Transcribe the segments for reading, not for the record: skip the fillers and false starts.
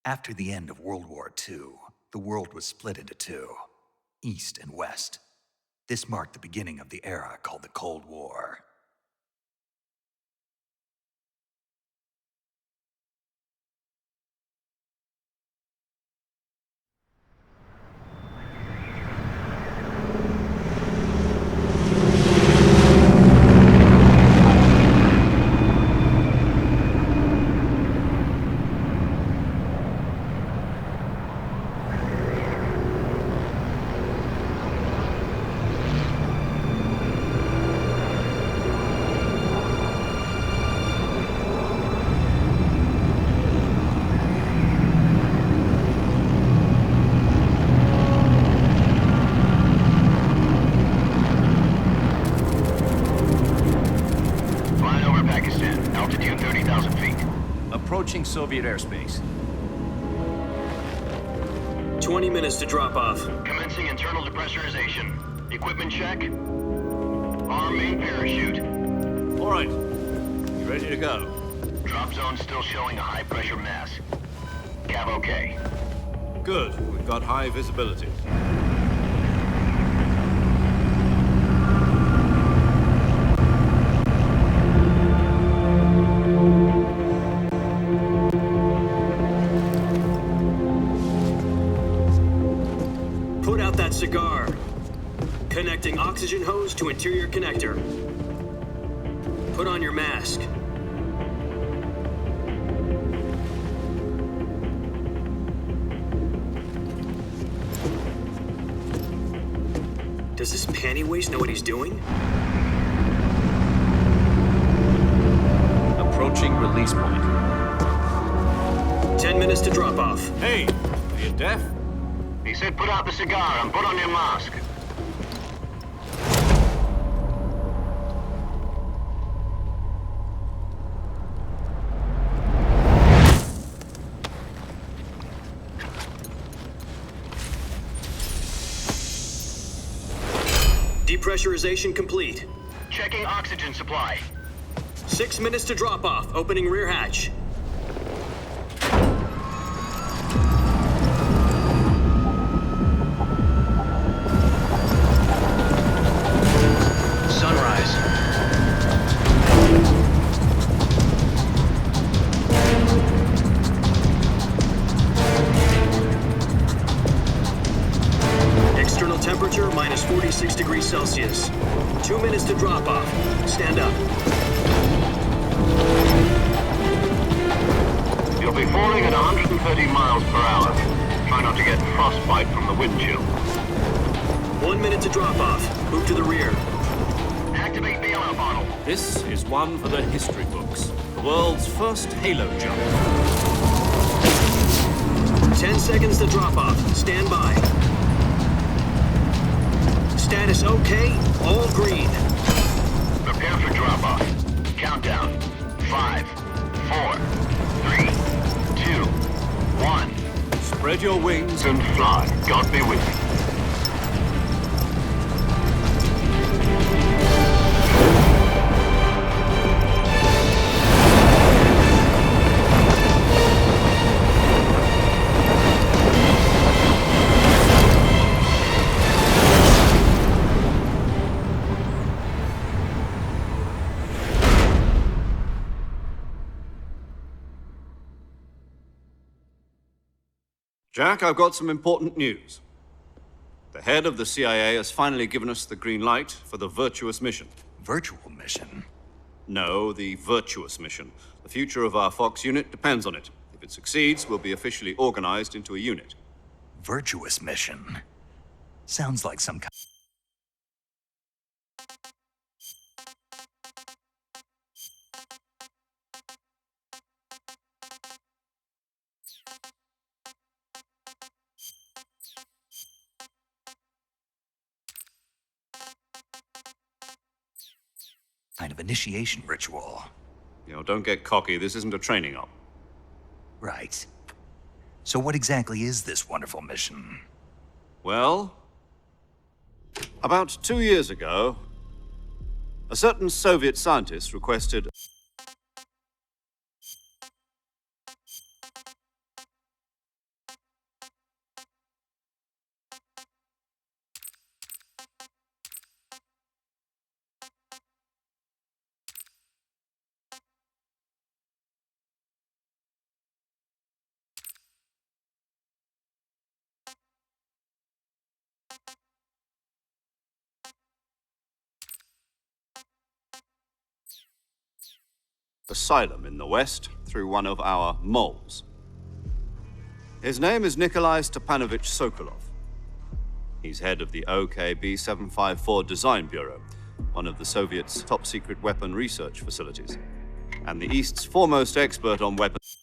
After the end of World War II, the world was split into two, East and West. This marked the beginning of the era called the Cold War. Approaching Soviet airspace. 20 minutes to drop off. Commencing internal depressurization. Equipment check. Arm main parachute. All right. You ready to go? Drop zone still showing a high pressure mass. Cav okay. Good. We've got high visibility. Put out that cigar. Connecting oxygen hose to interior connector. Put on your mask. Does this panty waste know what he's doing? Approaching release point. 10 minutes to drop off. Hey, are you deaf? He said put out the cigar and put on your mask. Depressurization complete. Checking oxygen supply. 6 minutes to drop off. Opening rear hatch. Sunrise. External temperature minus 46 degrees Celsius. 2 minutes to drop off. Stand up. You'll be falling at 130 miles per hour. Try not to get frostbite from the wind chill. 1 minute to drop off. Move to the rear. Activate bailout bottle. This is one for the history books. The world's first halo jump. 10 seconds to drop off. Stand by. Status okay. All green. Prepare for drop off. Countdown. 5, 4, 3, 2, 1. Spread your wings And fly. God be with you. Jack, I've got some important news. The head of the CIA has finally given us the green light for the Virtuous mission. Virtual mission? No, the Virtuous mission. The future of our Fox unit depends on it. If it succeeds, we'll be officially organized into a unit. Virtuous mission? Sounds like some kind. Kind of initiation ritual. You know, don't get cocky. This isn't a training op. Right. So what exactly is this wonderful mission? Well, about 2 years ago, a certain Soviet scientist requested asylum in the West through one of our moles. His name is Nikolai Stepanovich Sokolov. He's head of the OKB-754 Design Bureau, one of the Soviets' top-secret weapon research facilities, and the East's foremost expert on weapons.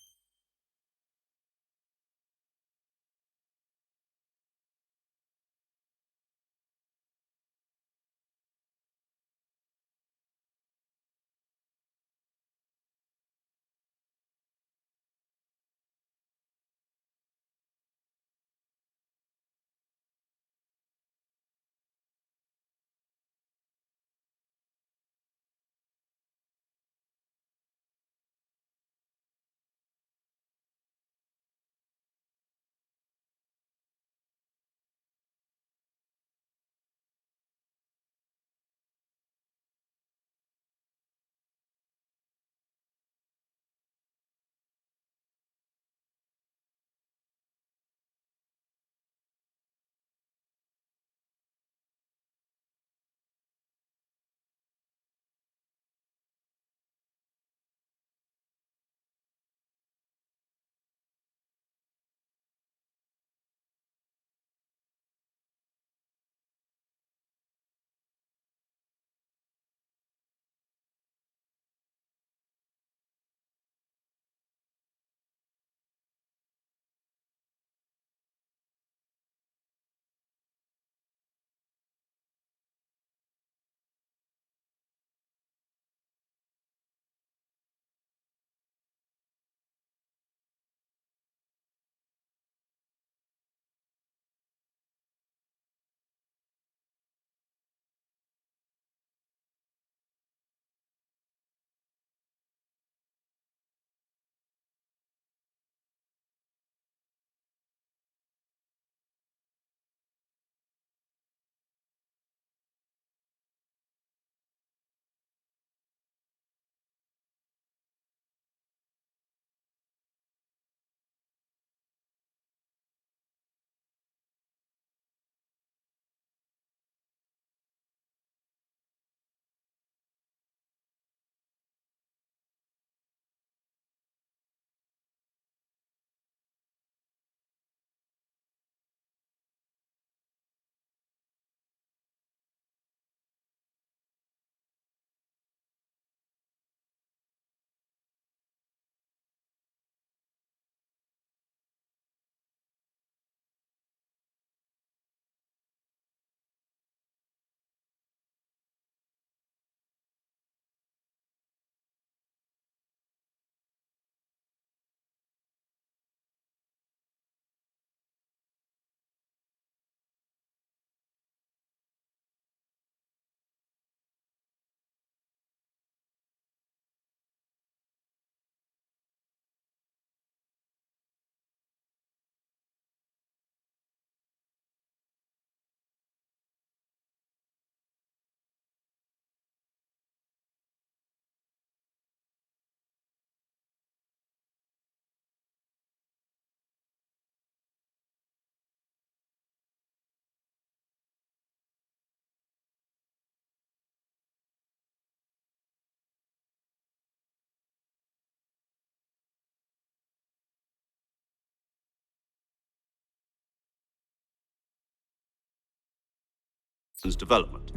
Development.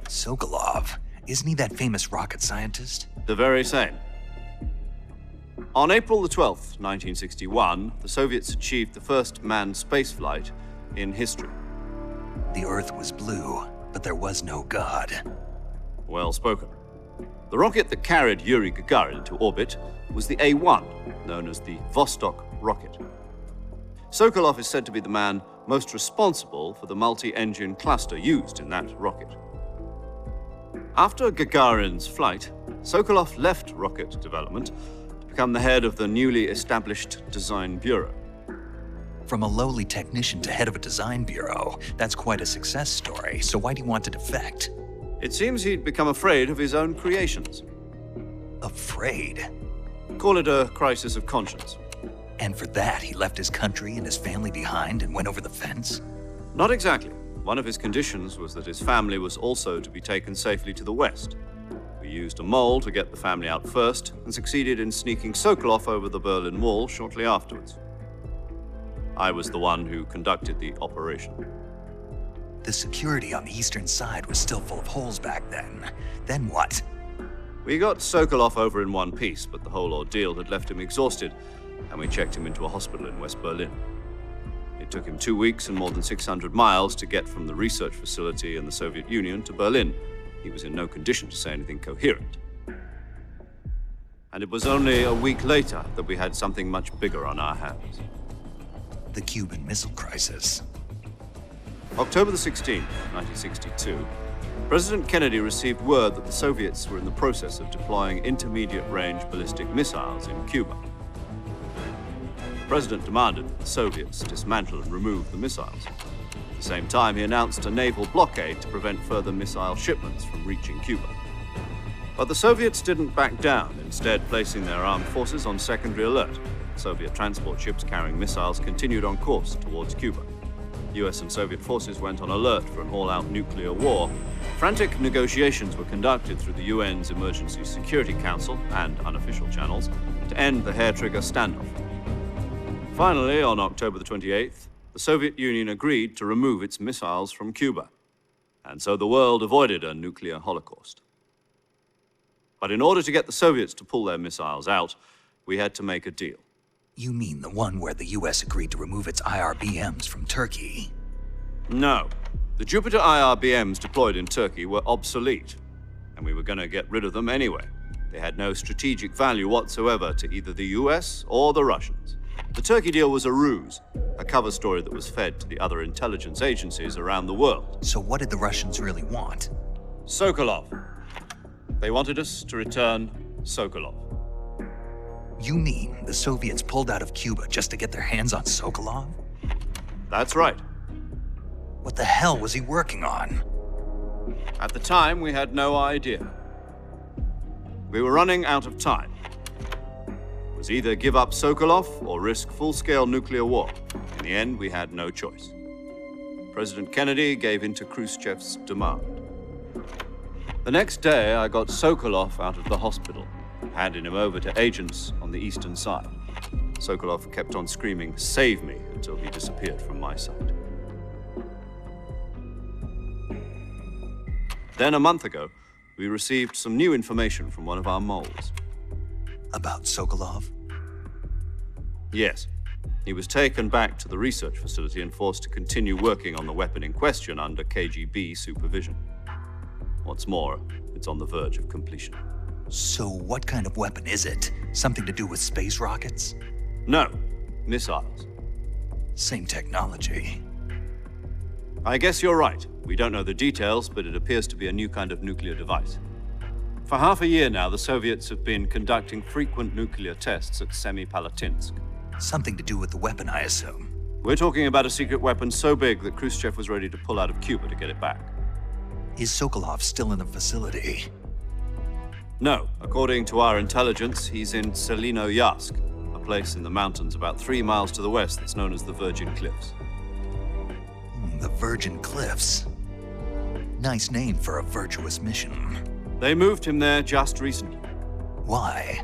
Sokolov, isn't he that famous rocket scientist? The very same. On April the 12th, 1961, the Soviets achieved the first manned spaceflight in history. The Earth was blue, but there was no God. Well spoken. The rocket that carried Yuri Gagarin into orbit was the A-1, known as the Vostok rocket. Sokolov is said to be the man most responsible for the multi-engine cluster used in that rocket. After Gagarin's flight, Sokolov left rocket development to become the head of the newly established Design Bureau. From a lowly technician to head of a design bureau, that's quite a success story, so why do you want to defect? It seems he'd become afraid of his own creations. Afraid? Call it a crisis of conscience. And for that, he left his country and his family behind and went over the fence? Not exactly. One of his conditions was that his family was also to be taken safely to the West. For used a mole to get the family out first and succeeded in sneaking Sokolov over the Berlin Wall shortly afterwards. I was the one who conducted the operation. The security on the eastern side was still full of holes back then. Then what? We got Sokolov over in one piece, but the whole ordeal had left him exhausted, and we checked him into a hospital in West Berlin. It took him 2 weeks and more than 600 miles to get from the research facility in the Soviet Union to Berlin. He was in no condition to say anything coherent. And it was only a week later that we had something much bigger on our hands. The Cuban Missile Crisis. October the 16th, 1962, President Kennedy received word that the Soviets were in the process of deploying intermediate-range ballistic missiles in Cuba. The president demanded that the Soviets dismantle and remove the missiles. At the same time, he announced a naval blockade to prevent further missile shipments from reaching Cuba. But the Soviets didn't back down, instead placing their armed forces on secondary alert. Soviet transport ships carrying missiles continued on course towards Cuba. US and Soviet forces went on alert for an all-out nuclear war. Frantic negotiations were conducted through the UN's Emergency Security Council and unofficial channels to end the hair-trigger standoff. Finally, on October the 28th, the Soviet Union agreed to remove its missiles from Cuba. And so the world avoided a nuclear holocaust. But in order to get the Soviets to pull their missiles out, we had to make a deal. You mean the one where the US agreed to remove its IRBMs from Turkey? No. The Jupiter IRBMs deployed in Turkey were obsolete, and we were going to get rid of them anyway. They had no strategic value whatsoever to either the US or the Russians. The Turkey deal was a ruse, a cover story that was fed to the other intelligence agencies around the world. So what did the Russians really want? Sokolov. They wanted us to return Sokolov. You mean the Soviets pulled out of Cuba just to get their hands on Sokolov? That's right. What the hell was he working on? At the time, we had no idea. We were running out of time. It was either give up Sokolov or risk full-scale nuclear war. In the end, we had no choice. President Kennedy gave in to Khrushchev's demand. The next day, I got Sokolov out of the hospital, handing him over to agents on the eastern side. Sokolov kept on screaming, "Save me," until he disappeared from my sight. Then, a month ago, we received some new information from one of our moles. About Sokolov? Yes. He was taken back to the research facility and forced to continue working on the weapon in question under KGB supervision. What's more, it's on the verge of completion. So what kind of weapon is it? Something to do with space rockets? No, missiles. Same technology. I guess you're right. We don't know the details, but it appears to be a new kind of nuclear device. For half a year now, the Soviets have been conducting frequent nuclear tests at Semipalatinsk. Something to do with the weapon, I assume. We're talking about a secret weapon so big that Khrushchev was ready to pull out of Cuba to get it back. Is Sokolov still in the facility? No, according to our intelligence, he's in Selino-Yarsk, a place in the mountains about 3 miles to the west that's known as the Virgin Cliffs. The Virgin Cliffs. Nice name for a virtuous mission. They moved him there just recently. Why?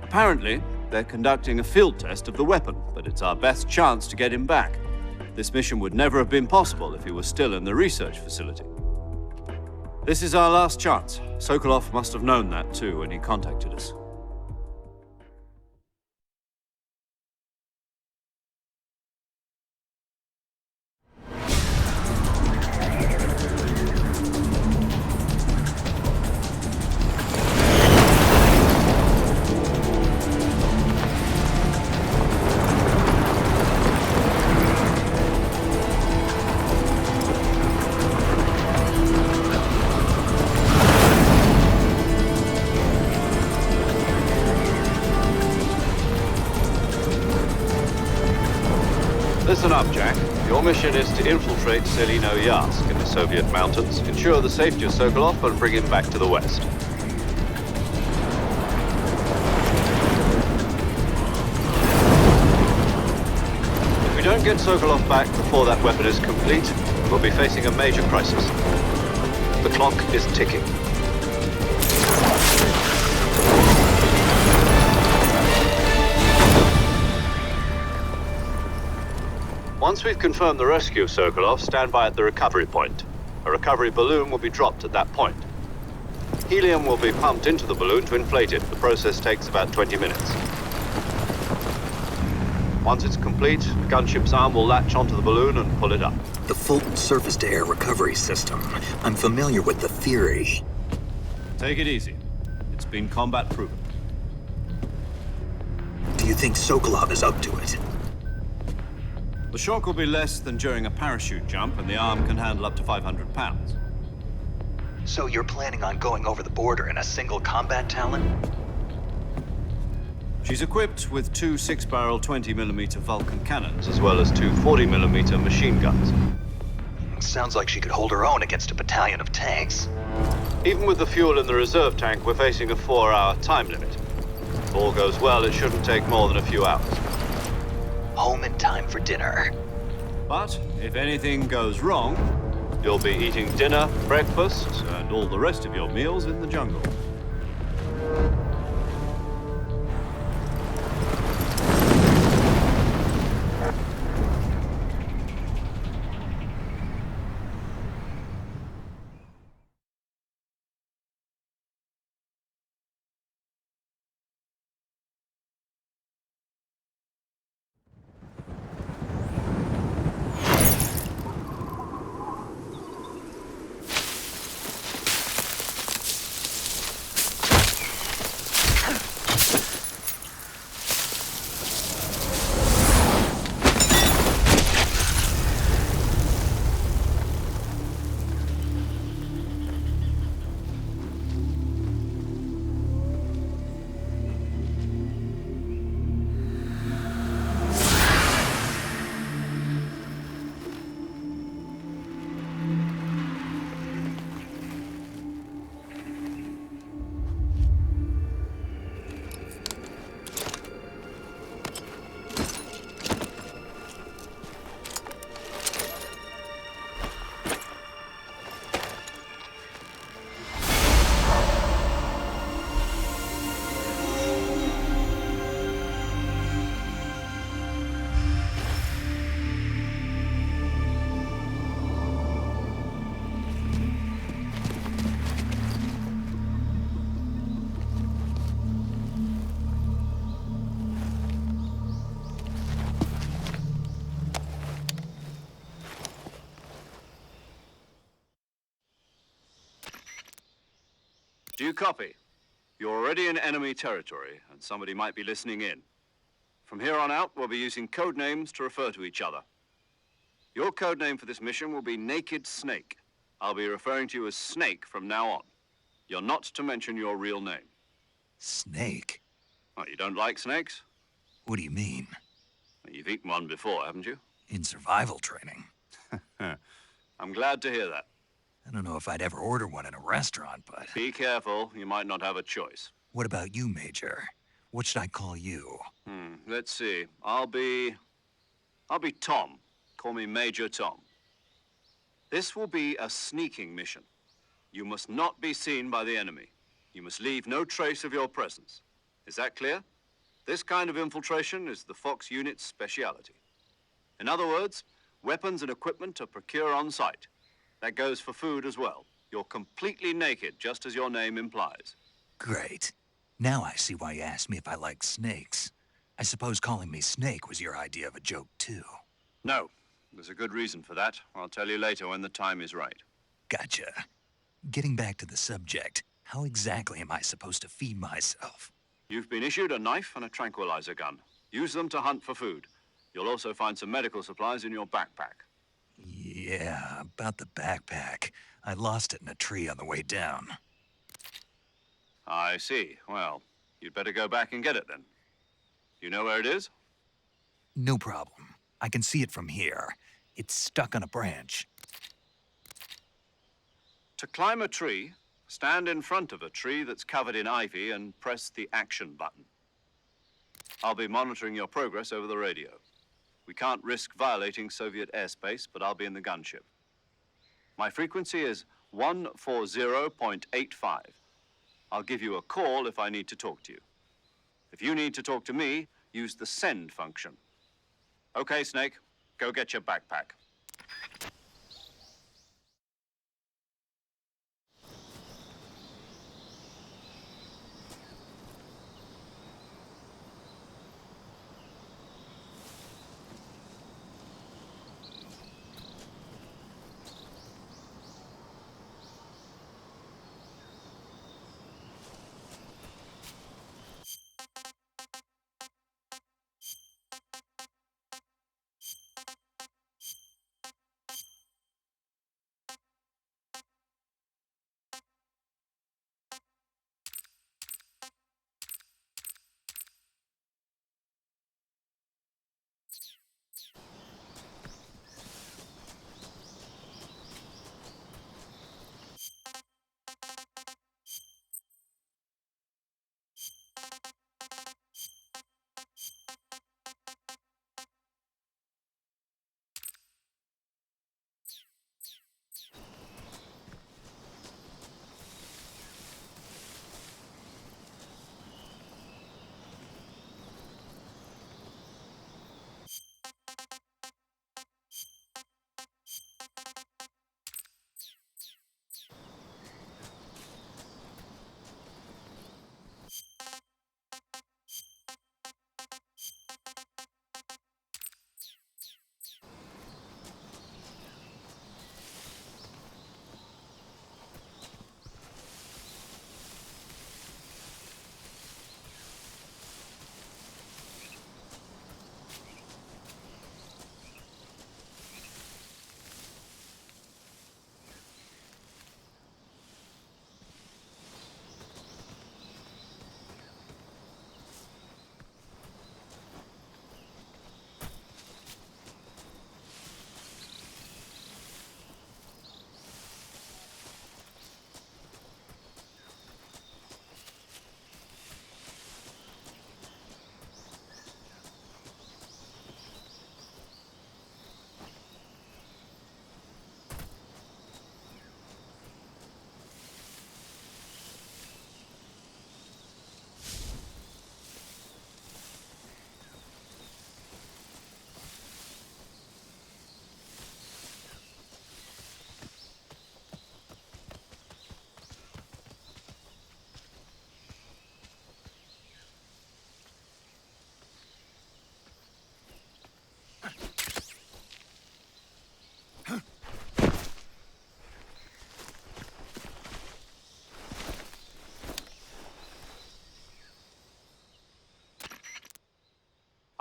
Apparently, they're conducting a field test of the weapon, but it's our best chance to get him back. This mission would never have been possible if he was still in the research facility. This is our last chance. Sokolov must have known that too when he contacted us. Listen up, Jack. Your mission is to infiltrate Selino-Yarsk in the Soviet mountains, ensure the safety of Sokolov, and bring him back to the West. If we don't get Sokolov back before that weapon is complete, we'll be facing a major crisis. The clock is ticking. Once we've confirmed the rescue of Sokolov, stand by at the recovery point. A recovery balloon will be dropped at that point. Helium will be pumped into the balloon to inflate it. The process takes about 20 minutes. Once it's complete, the gunship's arm will latch onto the balloon and pull it up. The Fulton surface-to-air recovery system. I'm familiar with the theory. Take it easy. It's been combat proven. Do you think Sokolov is up to it? The shock will be less than during a parachute jump, and the arm can handle up to 500 pounds. So you're planning on going over the border in a single combat Talon? She's equipped with two 6-barrel 20mm Vulcan cannons, as well as two 40mm machine guns. Sounds like she could hold her own against a battalion of tanks. Even with the fuel in the reserve tank, we're facing a 4-hour time limit. If all goes well, it shouldn't take more than a few hours. Home in time for dinner. But if anything goes wrong, you'll be eating dinner, breakfast, and all the rest of your meals in the jungle. Do you copy? You're already in enemy territory, and somebody might be listening in. From here on out, we'll be using code names to refer to each other. Your code name for this mission will be Naked Snake. I'll be referring to you as Snake from now on. You're not to mention your real name. Snake? Oh, you don't like snakes? What do you mean? Well, you've eaten one before, haven't you? In survival training. I'm glad to hear that. I don't know if I'd ever order one in a restaurant, but... Be careful, you might not have a choice. What about you, Major? What should I call you? Let's see. I'll be Tom. Call me Major Tom. This will be a sneaking mission. You must not be seen by the enemy. You must leave no trace of your presence. Is that clear? This kind of infiltration is the Fox unit's speciality. In other words, weapons and equipment are procured on site. That goes for food as well. You're completely naked, just as your name implies. Great. Now I see why you asked me if I like snakes. I suppose calling me Snake was your idea of a joke, too. No, there's a good reason for that. I'll tell you later when the time is right. Gotcha. Getting back to the subject, how exactly am I supposed to feed myself? You've been issued a knife and a tranquilizer gun. Use them to hunt for food. You'll also find some medical supplies in your backpack. Yeah, about the backpack. I lost it in a tree on the way down. I see. Well, you'd better go back and get it then. You know where it is? No problem. I can see it from here. It's stuck on a branch. To climb a tree, stand in front of a tree that's covered in ivy and press the action button. I'll be monitoring your progress over the radio. We can't risk violating Soviet airspace, but I'll be in the gunship. My frequency is 140.85. I'll give you a call if I need to talk to you. If you need to talk to me, use the send function. Okay, Snake, go get your backpack.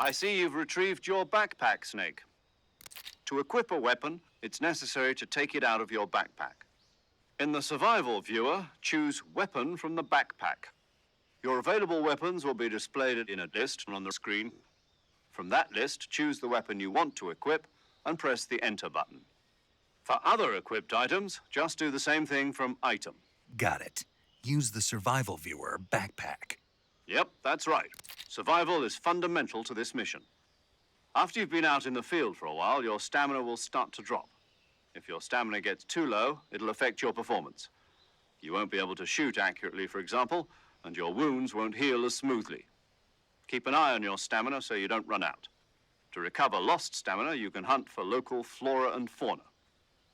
I see you've retrieved your backpack, Snake. To equip a weapon, it's necessary to take it out of your backpack. In the survival viewer, choose Weapon from the backpack. Your available weapons will be displayed in a list on the screen. From that list, choose the weapon you want to equip and press the Enter button. For other equipped items, just do the same thing from Item. Got it. Use the survival viewer backpack. Yep, that's right. Survival is fundamental to this mission. After you've been out in the field for a while, your stamina will start to drop. If your stamina gets too low, it'll affect your performance. You won't be able to shoot accurately, for example, and your wounds won't heal as smoothly. Keep an eye on your stamina so you don't run out. To recover lost stamina, you can hunt for local flora and fauna.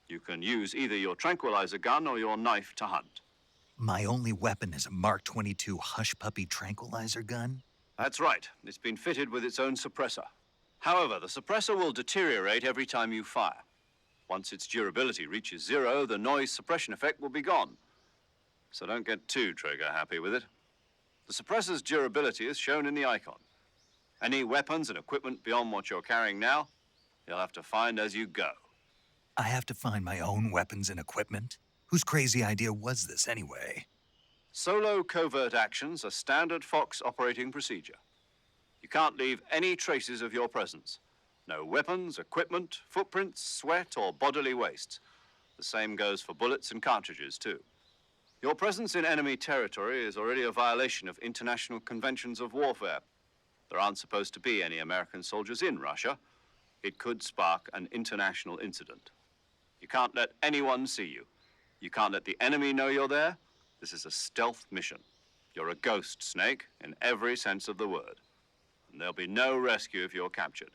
You can use either your tranquilizer gun or your knife to hunt. My only weapon is a Mark 22 Hush Puppy tranquilizer gun? That's right. It's been fitted with its own suppressor. However, the suppressor will deteriorate every time you fire. Once its durability reaches 0, the noise suppression effect will be gone. So don't get too trigger-happy with it. The suppressor's durability is shown in the icon. Any weapons and equipment beyond what you're carrying now, you'll have to find as you go. I have to find my own weapons and equipment? Whose crazy idea was this anyway? Solo covert actions are standard Fox operating procedure. You can't leave any traces of your presence. No weapons, equipment, footprints, sweat, or bodily wastes. The same goes for bullets and cartridges, too. Your presence in enemy territory is already a violation of international conventions of warfare. There aren't supposed to be any American soldiers in Russia. It could spark an international incident. You can't let anyone see you. You can't let the enemy know you're there, This is a stealth mission. You're a ghost, Snake, in every sense of the word. And there'll be no rescue if you're captured.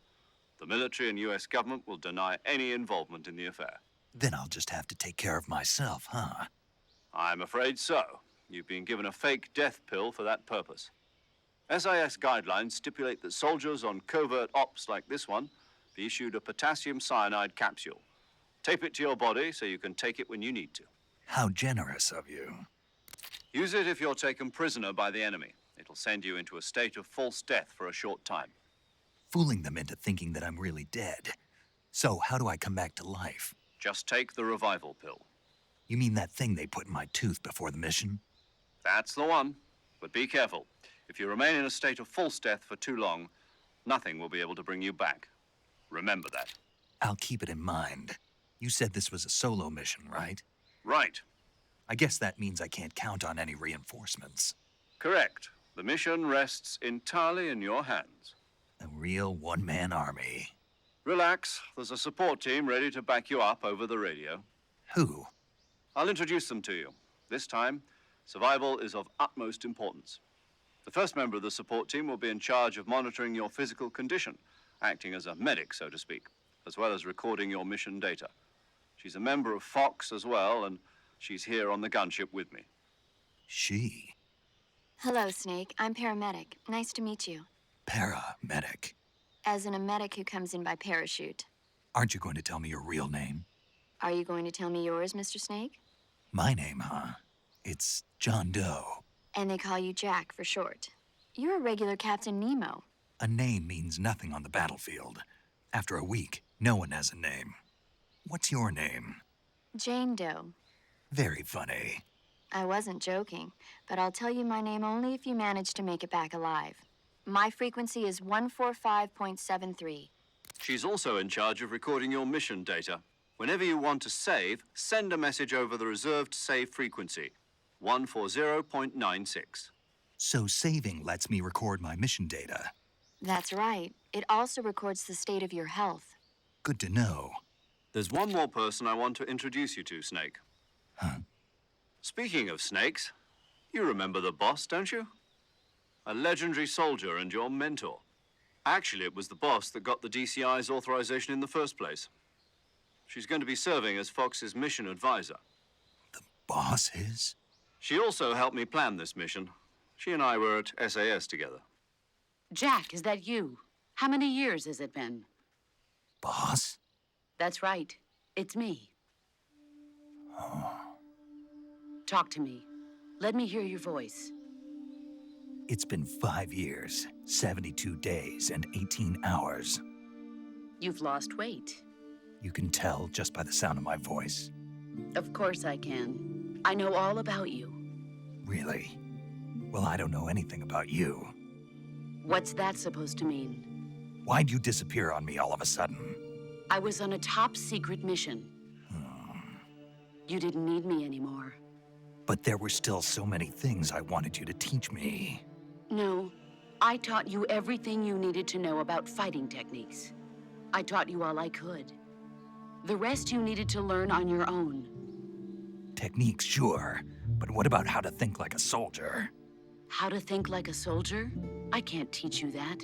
The military and U.S. government will deny any involvement in the affair. Then I'll just have to take care of myself, huh? I'm afraid so. You've been given a fake death pill for that purpose. SIS guidelines stipulate that soldiers on covert ops like this one be issued a potassium cyanide capsule. Tape it to your body so you can take it when you need to. How generous of you. Use it if you're taken prisoner by the enemy. It'll send you into a state of false death for a short time. Fooling them into thinking that I'm really dead. So how do I come back to life? Just take the revival pill. You mean that thing they put in my tooth before the mission? That's the one. But be careful. If you remain in a state of false death for too long, nothing will be able to bring you back. Remember that. I'll keep it in mind. You said this was a solo mission, right? Right. I guess that means I can't count on any reinforcements. Correct. The mission rests entirely in your hands. A real one-man army. Relax. There's a support team ready to back you up over the radio. Who? I'll introduce them to you. This time, survival is of utmost importance. The first member of the support team will be in charge of monitoring your physical condition, acting as a medic, so to speak, as well as recording your mission data. She's a member of Fox as well, and she's here on the gunship with me. She. Hello, Snake. I'm paramedic. Nice to meet you. Paramedic. As in a medic who comes in by parachute. Aren't you going to tell me your real name? Are you going to tell me yours, Mr. Snake? My name, huh? It's John Doe. And they call you Jack for short. You're a regular Captain Nemo. A name means nothing on the battlefield. After a week, no one has a name. What's your name? Jane Doe. Very funny. I wasn't joking, but I'll tell you my name only if you manage to make it back alive. My frequency is 145.73. She's also in charge of recording your mission data. Whenever you want to save, send a message over the reserved save frequency, 140.96. So saving lets me record my mission data. That's right. It also records the state of your health. Good to know. There's one more person I want to introduce you to, Snake. Huh? Speaking of snakes, you remember the boss, don't you? A legendary soldier and your mentor. Actually, it was the boss that got the DCI's authorization in the first place. She's going to be serving as Fox's mission advisor. The boss is? She also helped me plan this mission. She and I were at SAS together. Jack, is that you? How many years has it been? Boss? That's right. It's me. Oh. Talk to me. Let me hear your voice. It's been 5 years, 72 days, and 18 hours. You've lost weight. You can tell just by the sound of my voice. Of course I can. I know all about you. Really? Well, I don't know anything about you. What's that supposed to mean? Why'd you disappear on me all of a sudden? I was on a top-secret mission. You didn't need me anymore. But there were still so many things I wanted you to teach me. No, I taught you everything you needed to know about fighting techniques. I taught you all I could. The rest you needed to learn on your own. Techniques, sure. But what about how to think like a soldier? How to think like a soldier? I can't teach you that.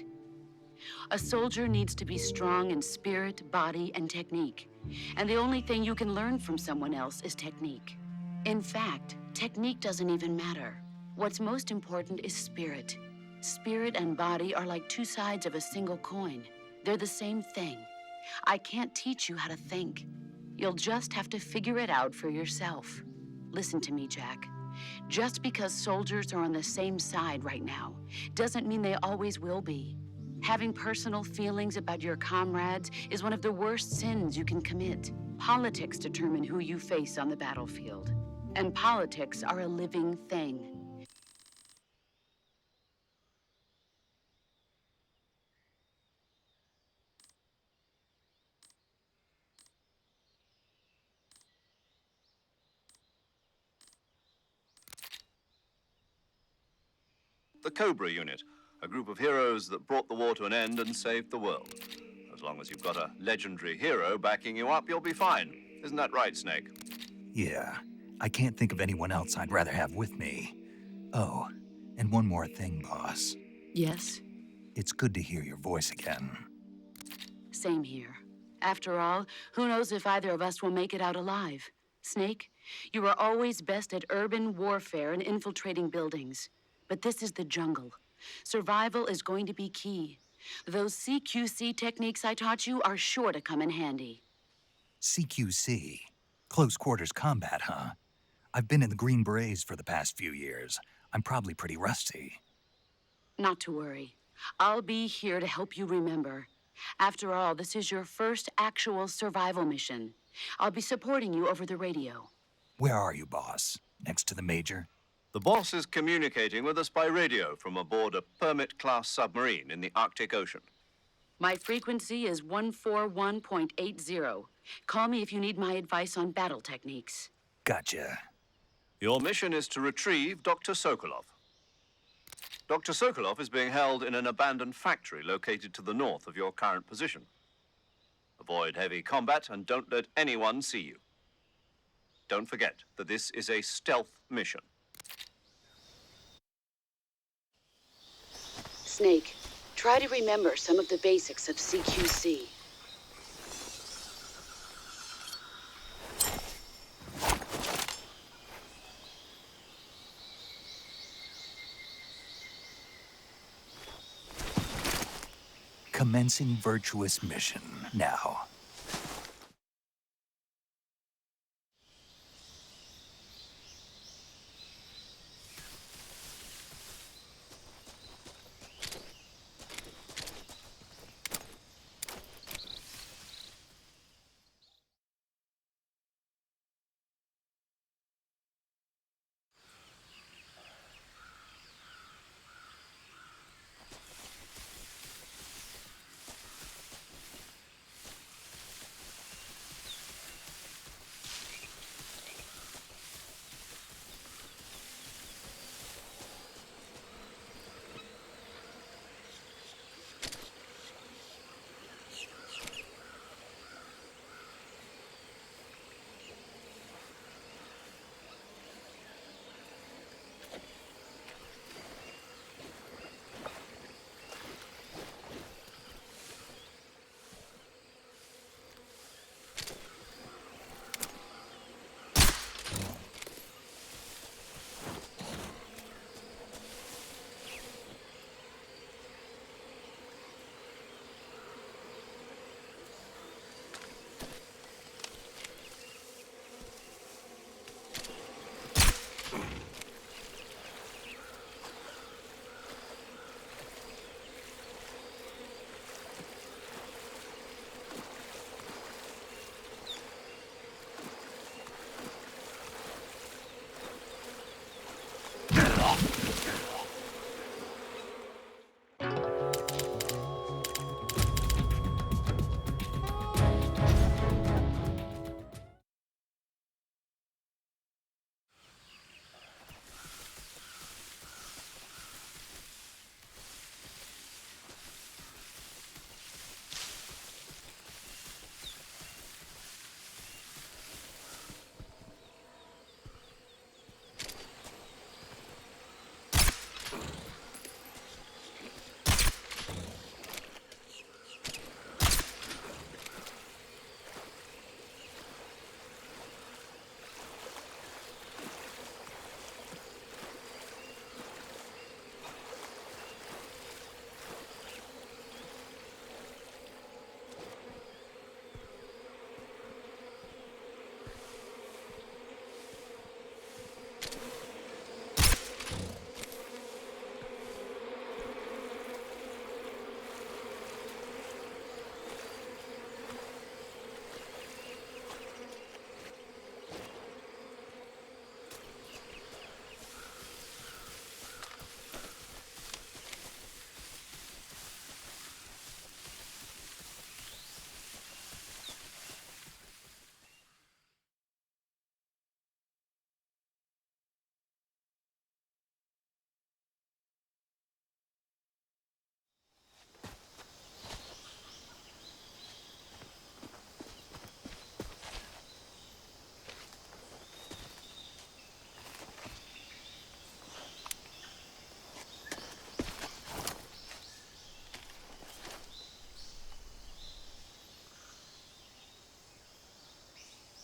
A soldier needs to be strong in spirit, body, and technique. And the only thing you can learn from someone else is technique. In fact, technique doesn't even matter. What's most important is spirit. Spirit and body are like two sides of a single coin. They're the same thing. I can't teach you how to think. You'll just have to figure it out for yourself. Listen to me, Jack. Just because soldiers are on the same side right now doesn't mean they always will be. Having personal feelings about your comrades is one of the worst sins you can commit. Politics determine who you face on the battlefield. And politics are a living thing. The Cobra Unit, a group of heroes that brought the war to an end and saved the world. As long as you've got a legendary hero backing you up, you'll be fine. Isn't that right, Snake? Yeah. I can't think of anyone else I'd rather have with me. Oh, and one more thing, boss. Yes, It's good to hear your voice again. same here. After all, who knows if either of us will make it out alive? Snake, you are always best at urban warfare and infiltrating buildings. But this is the jungle. Survival is going to be key. Those CQC techniques I taught you are sure to come in handy. CQC. Close quarters combat, huh? I've been in the Green Berets for the past few years. I'm probably pretty rusty. Not to worry. I'll be here to help you remember. After all, this is your first actual survival mission. I'll be supporting you over the radio. Where are you, boss? Next to the Major? The boss is communicating with us by radio from aboard a Permit-class submarine in the Arctic Ocean. My frequency is 141.80. Call me if you need my advice on battle techniques. Gotcha. Your mission is to retrieve Dr. Sokolov. Dr. Sokolov is being held in an abandoned factory located to the north of your current position. Avoid heavy combat and don't let anyone see you. Don't forget that this is a stealth mission. Snake, try to remember some of the basics of CQC. Commencing virtuous mission now.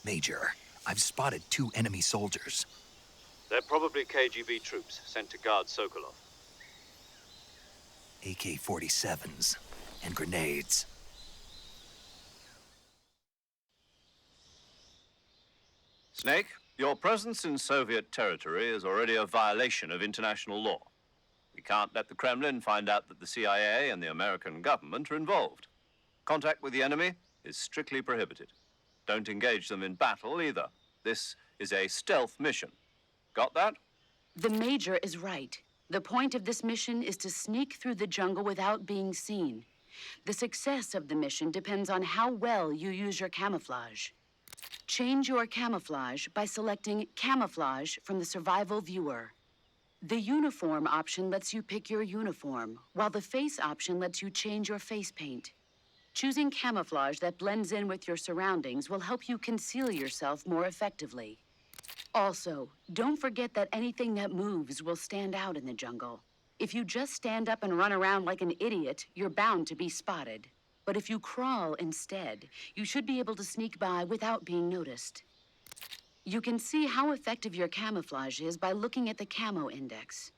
Major, I've spotted 2 enemy soldiers. They're probably KGB troops sent to guard Sokolov. AK-47s and grenades. Snake, your presence in Soviet territory is already a violation of international law. We can't let the Kremlin find out that the CIA and the American government are involved. Contact with the enemy is strictly prohibited. Don't engage them in battle either. This is a stealth mission. Got that? The Major is right. The point of this mission is to sneak through the jungle without being seen. The success of the mission depends on how well you use your camouflage. Change your camouflage by selecting Camouflage from the Survival Viewer. The Uniform option lets you pick your uniform, while the Face option lets you change your face paint. Choosing camouflage that blends in with your surroundings will help you conceal yourself more effectively. Also, don't forget that anything that moves will stand out in the jungle. If you just stand up and run around like an idiot, you're bound to be spotted. But if you crawl instead, you should be able to sneak by without being noticed. You can see how effective your camouflage is by looking at the Camo Index.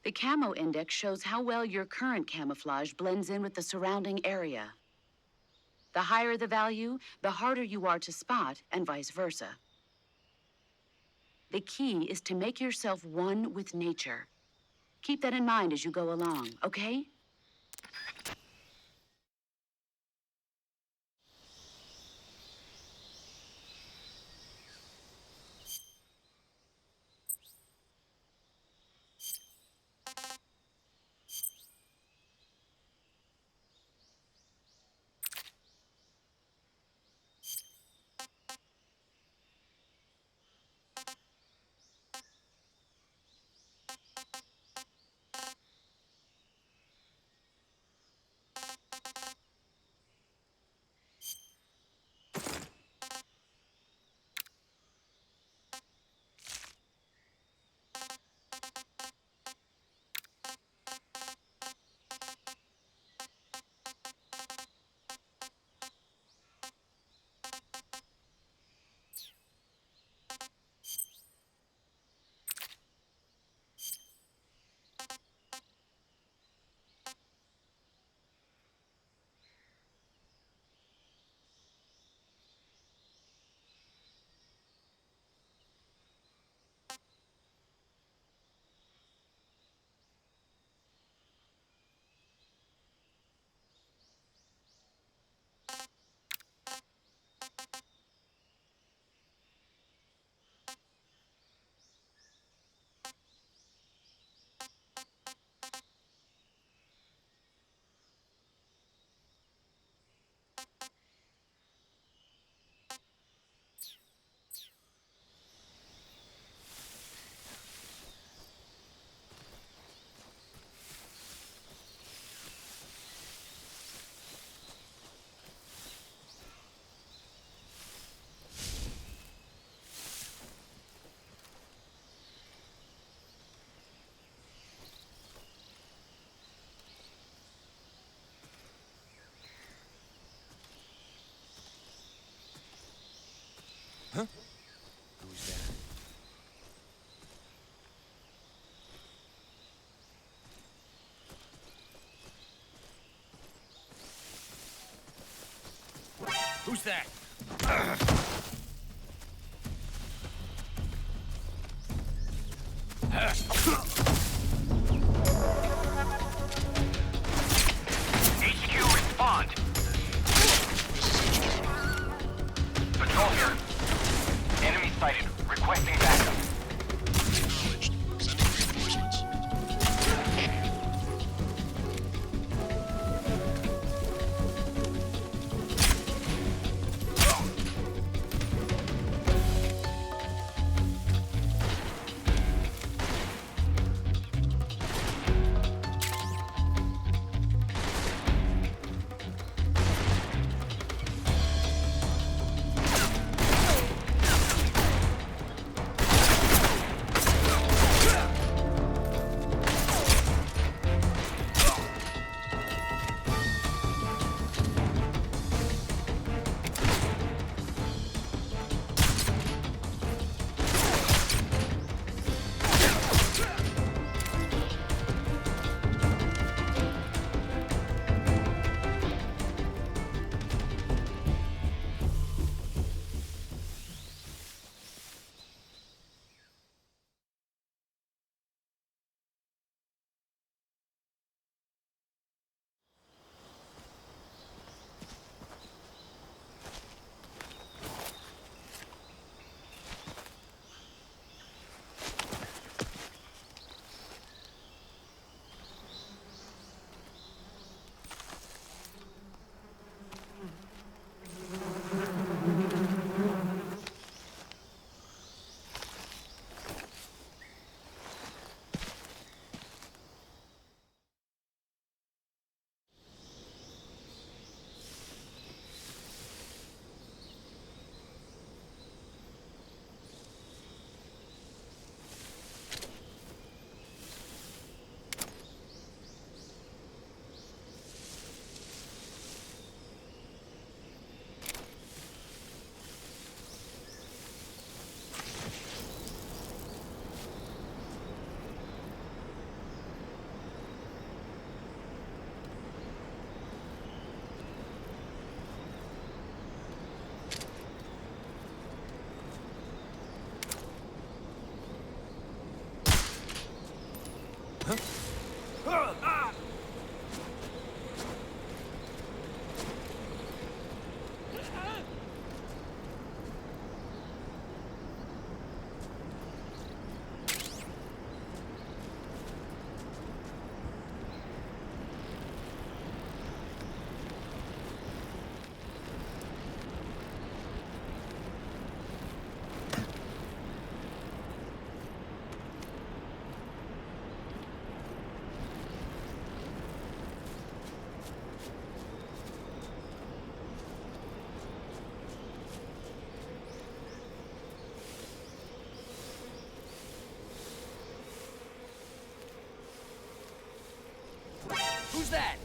The Camo Index shows how well your current camouflage blends in with the surrounding area. The higher the value, the harder you are to spot, and vice versa. The key is to make yourself one with nature. Keep that in mind as you go along, okay? Who's that? HQ, respond! Patrol here. Enemy sighted. Requesting backup. Acknowledged. Sending reinforcements. Who's that?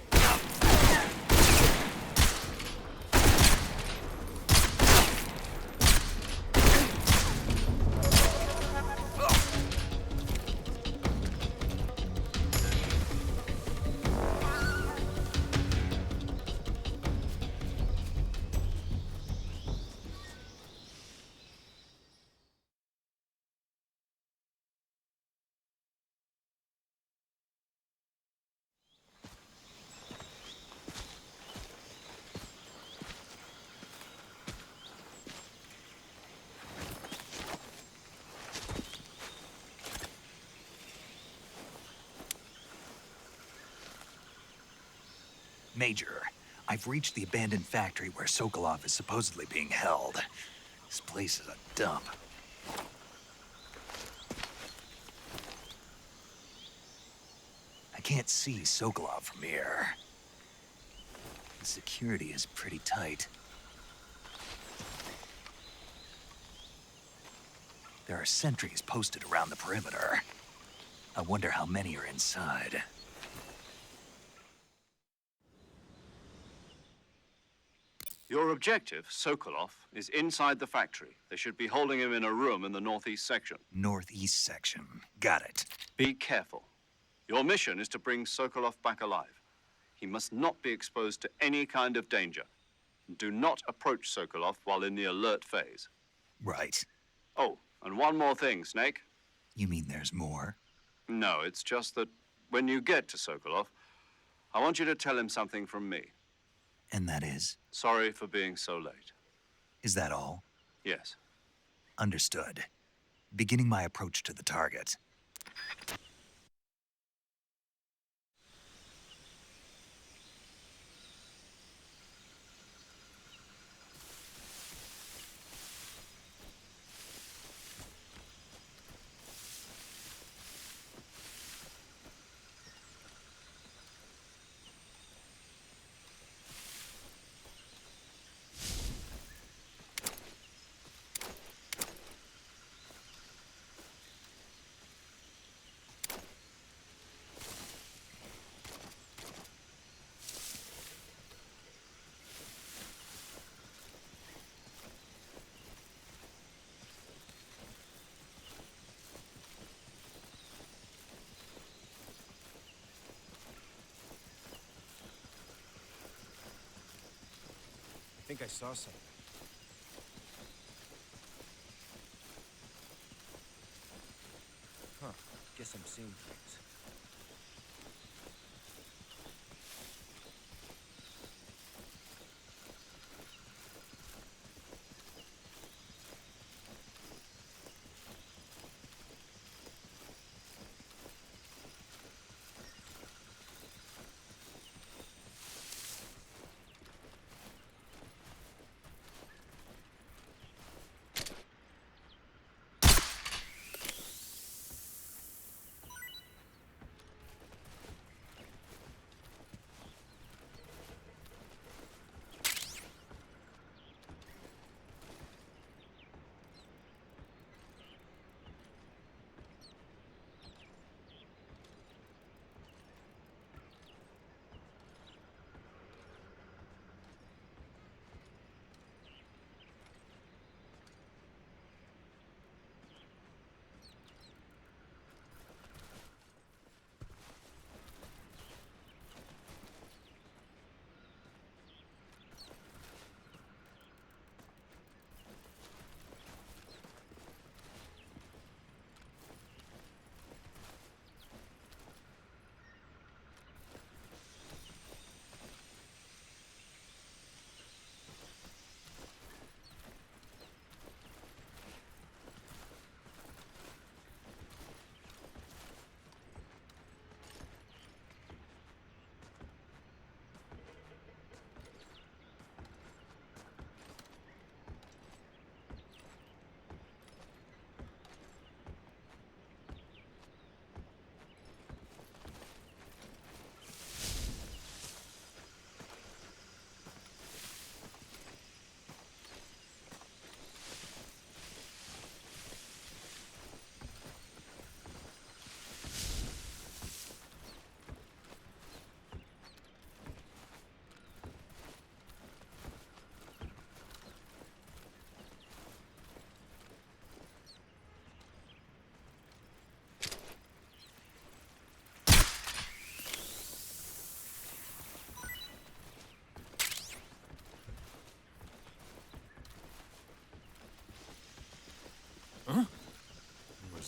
Major, I've reached the abandoned factory where Sokolov is supposedly being held. This place is a dump. I can't see Sokolov from here. The security is pretty tight. There are sentries posted around the perimeter. I wonder how many are inside. Your objective, Sokolov, is inside the factory. They should be holding him in a room in the northeast section. Northeast section. Got it. Be careful. Your mission is to bring Sokolov back alive. He must not be exposed to any kind of danger. Do not approach Sokolov while in the alert phase. Right. Oh, and one more thing, Snake. You mean there's more? No, it's just that when you get to Sokolov, I want you to tell him something from me. And that is? Sorry for being so late. Is that all? Yes. Understood. Beginning my approach to the target. I think I saw something. Huh. Guess I'm seeing things.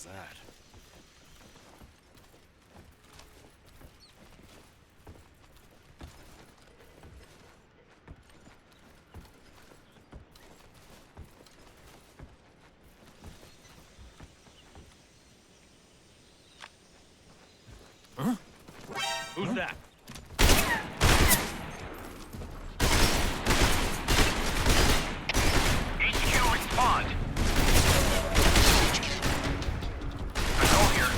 was that? Who's that? HQ, respond. Control here.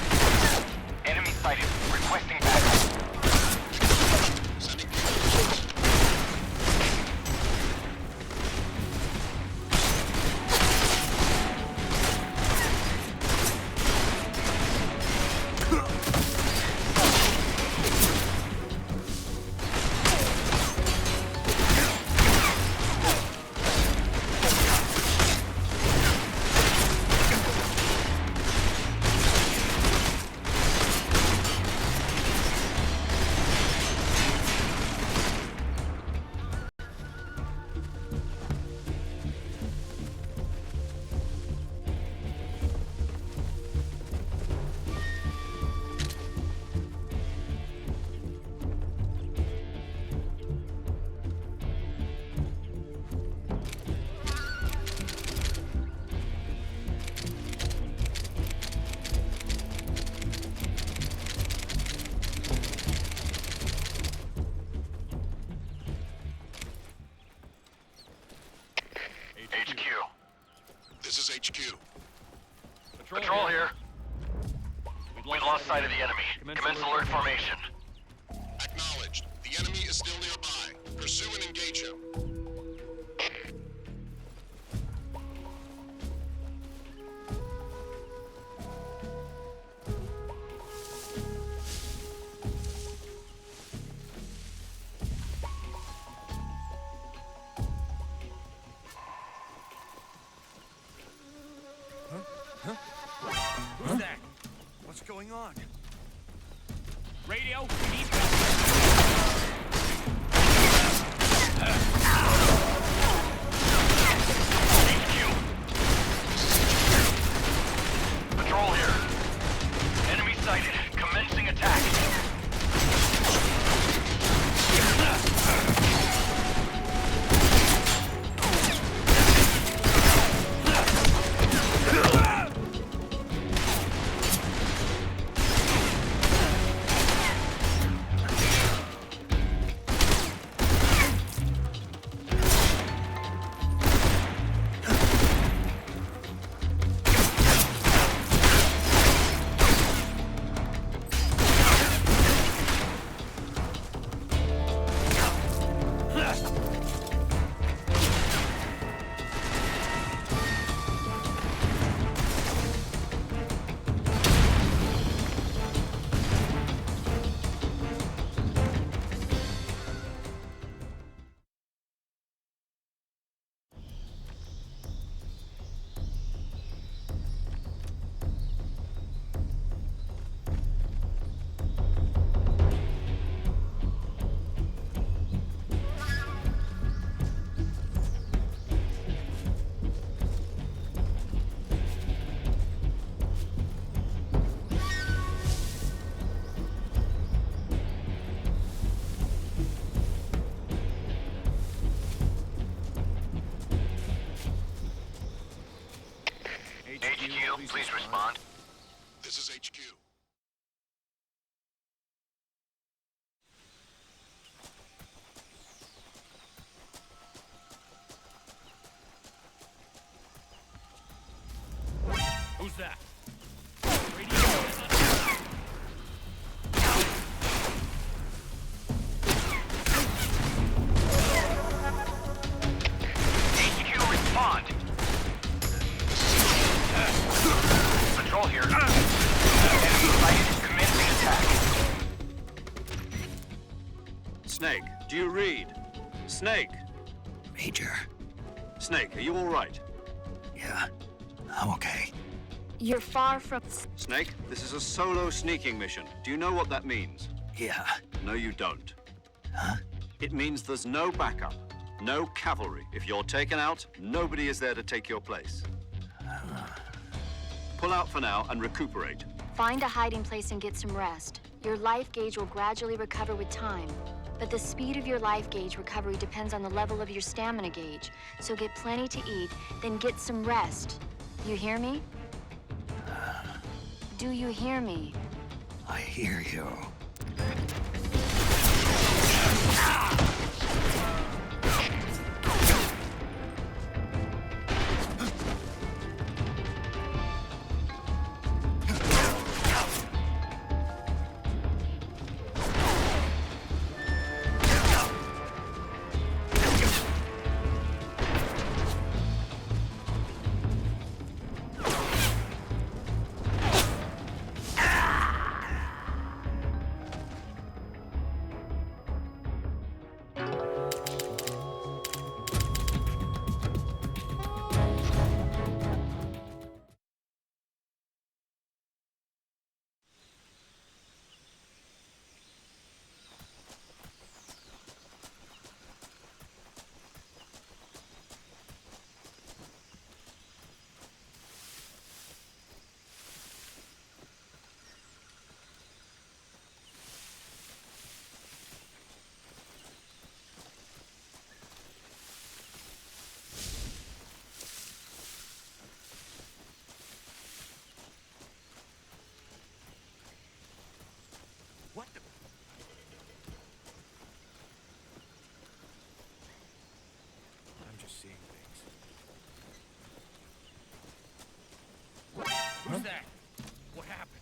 Enemy sighted. Requesting backup. Sending HQ. This is HQ. Patrol here. We've lost sight of the enemy. Commence alert formation. Acknowledged. The enemy is still nearby. Pursue and engage him. Who's that? What's going on? Radio? We need help. Patrol here. Enemy sighted. Commencing attack. HQ, please respond. This is HQ. Who's that? HQ, respond. Patrol here. Enemy sighted. Commencing attack. Snake, do you read? Snake! Major. Snake, are you all right? Yeah, I'm okay. You're far from. Snake, this is a solo sneaking mission. Do you know what that means? Yeah. No, you don't. Huh? It means there's no backup, no cavalry. If you're taken out, nobody is there to take your place. Pull out for now and recuperate. Find a hiding place and get some rest. Your life gauge will gradually recover with time. But the speed of your life gauge recovery depends on the level of your stamina gauge. So get plenty to eat, then get some rest. You hear me? Do you hear me? I hear you. What the? I'm just seeing things. Who's that? What happened?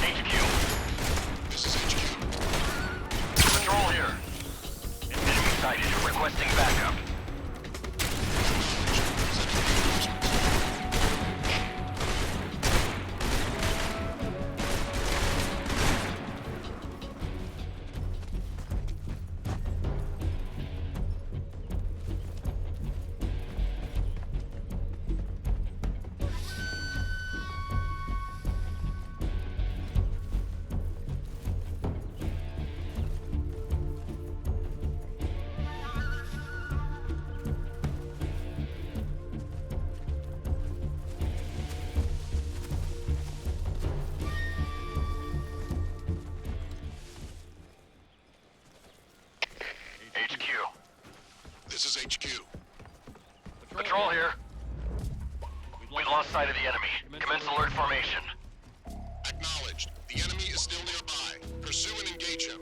HQ. This is HQ. Patrol here. Enemy sighted. Requesting backup. This is HQ. Patrol here. We've lost sight of the enemy. Commence alert formation. Acknowledged. The enemy is still nearby. Pursue and engage him.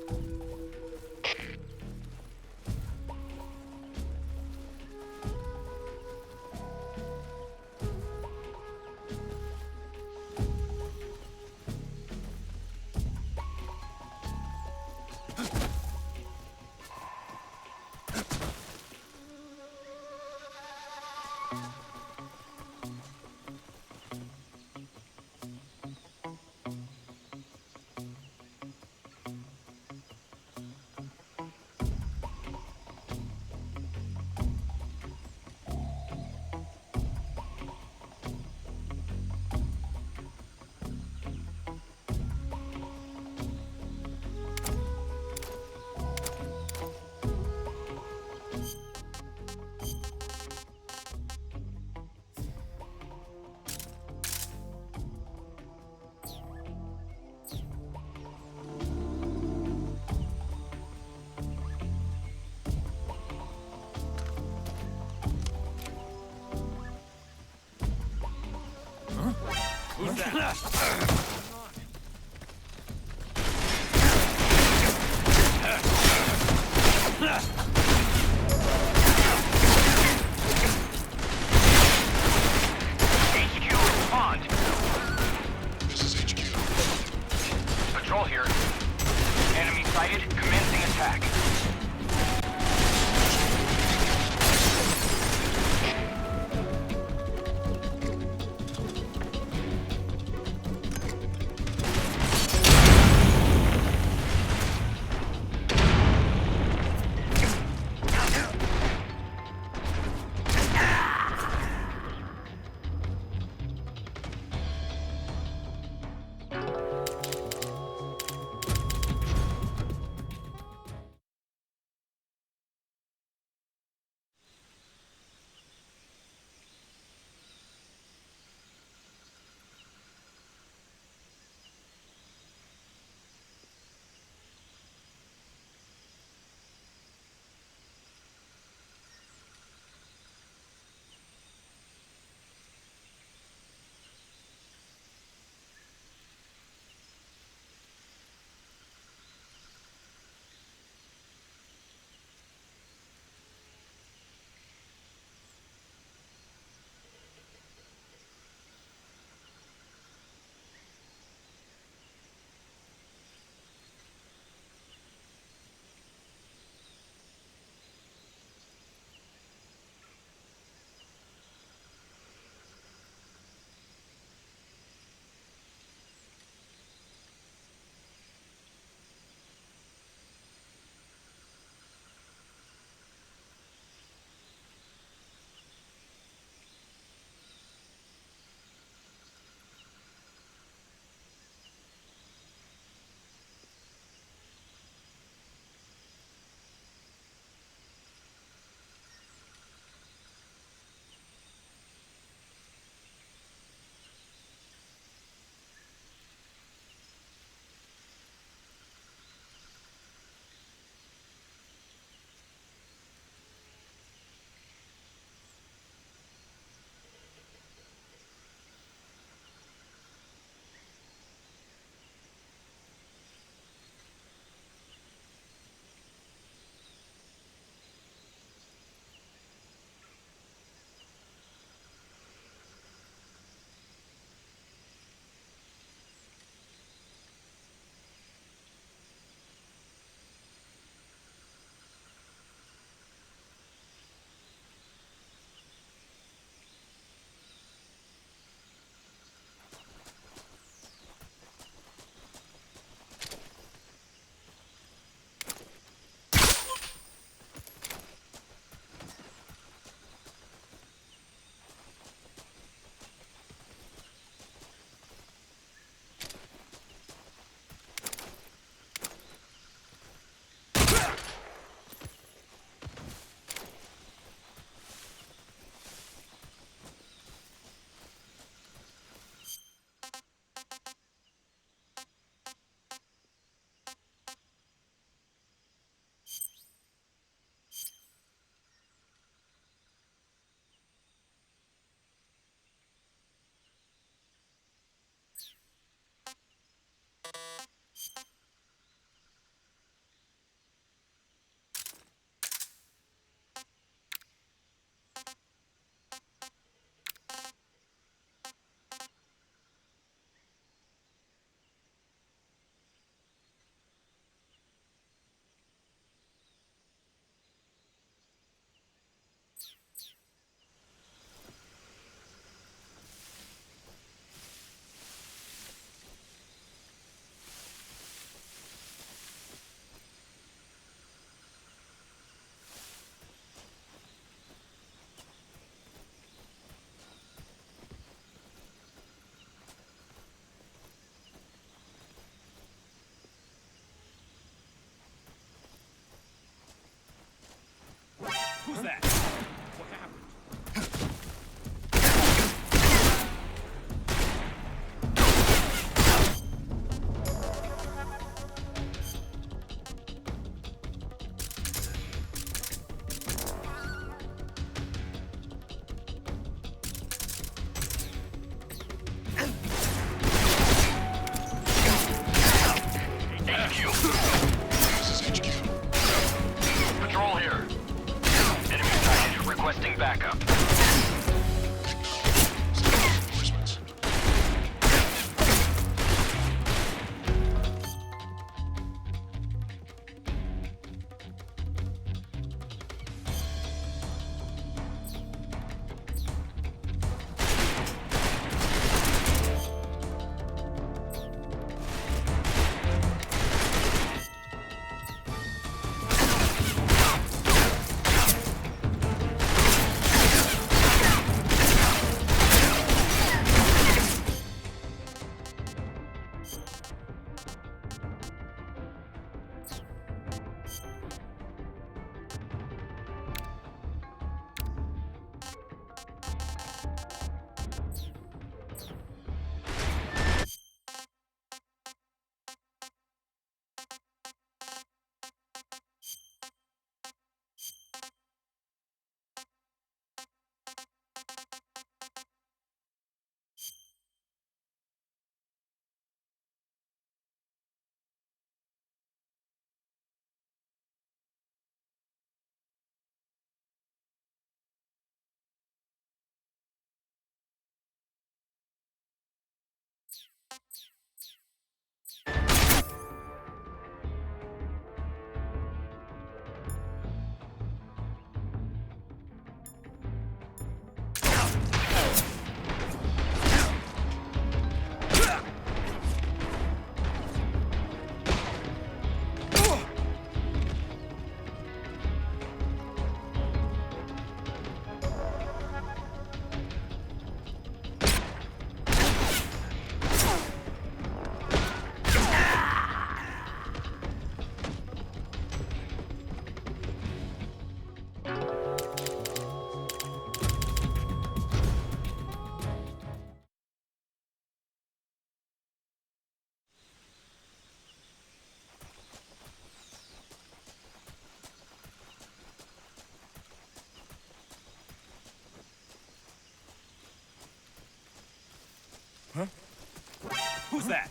Who's that?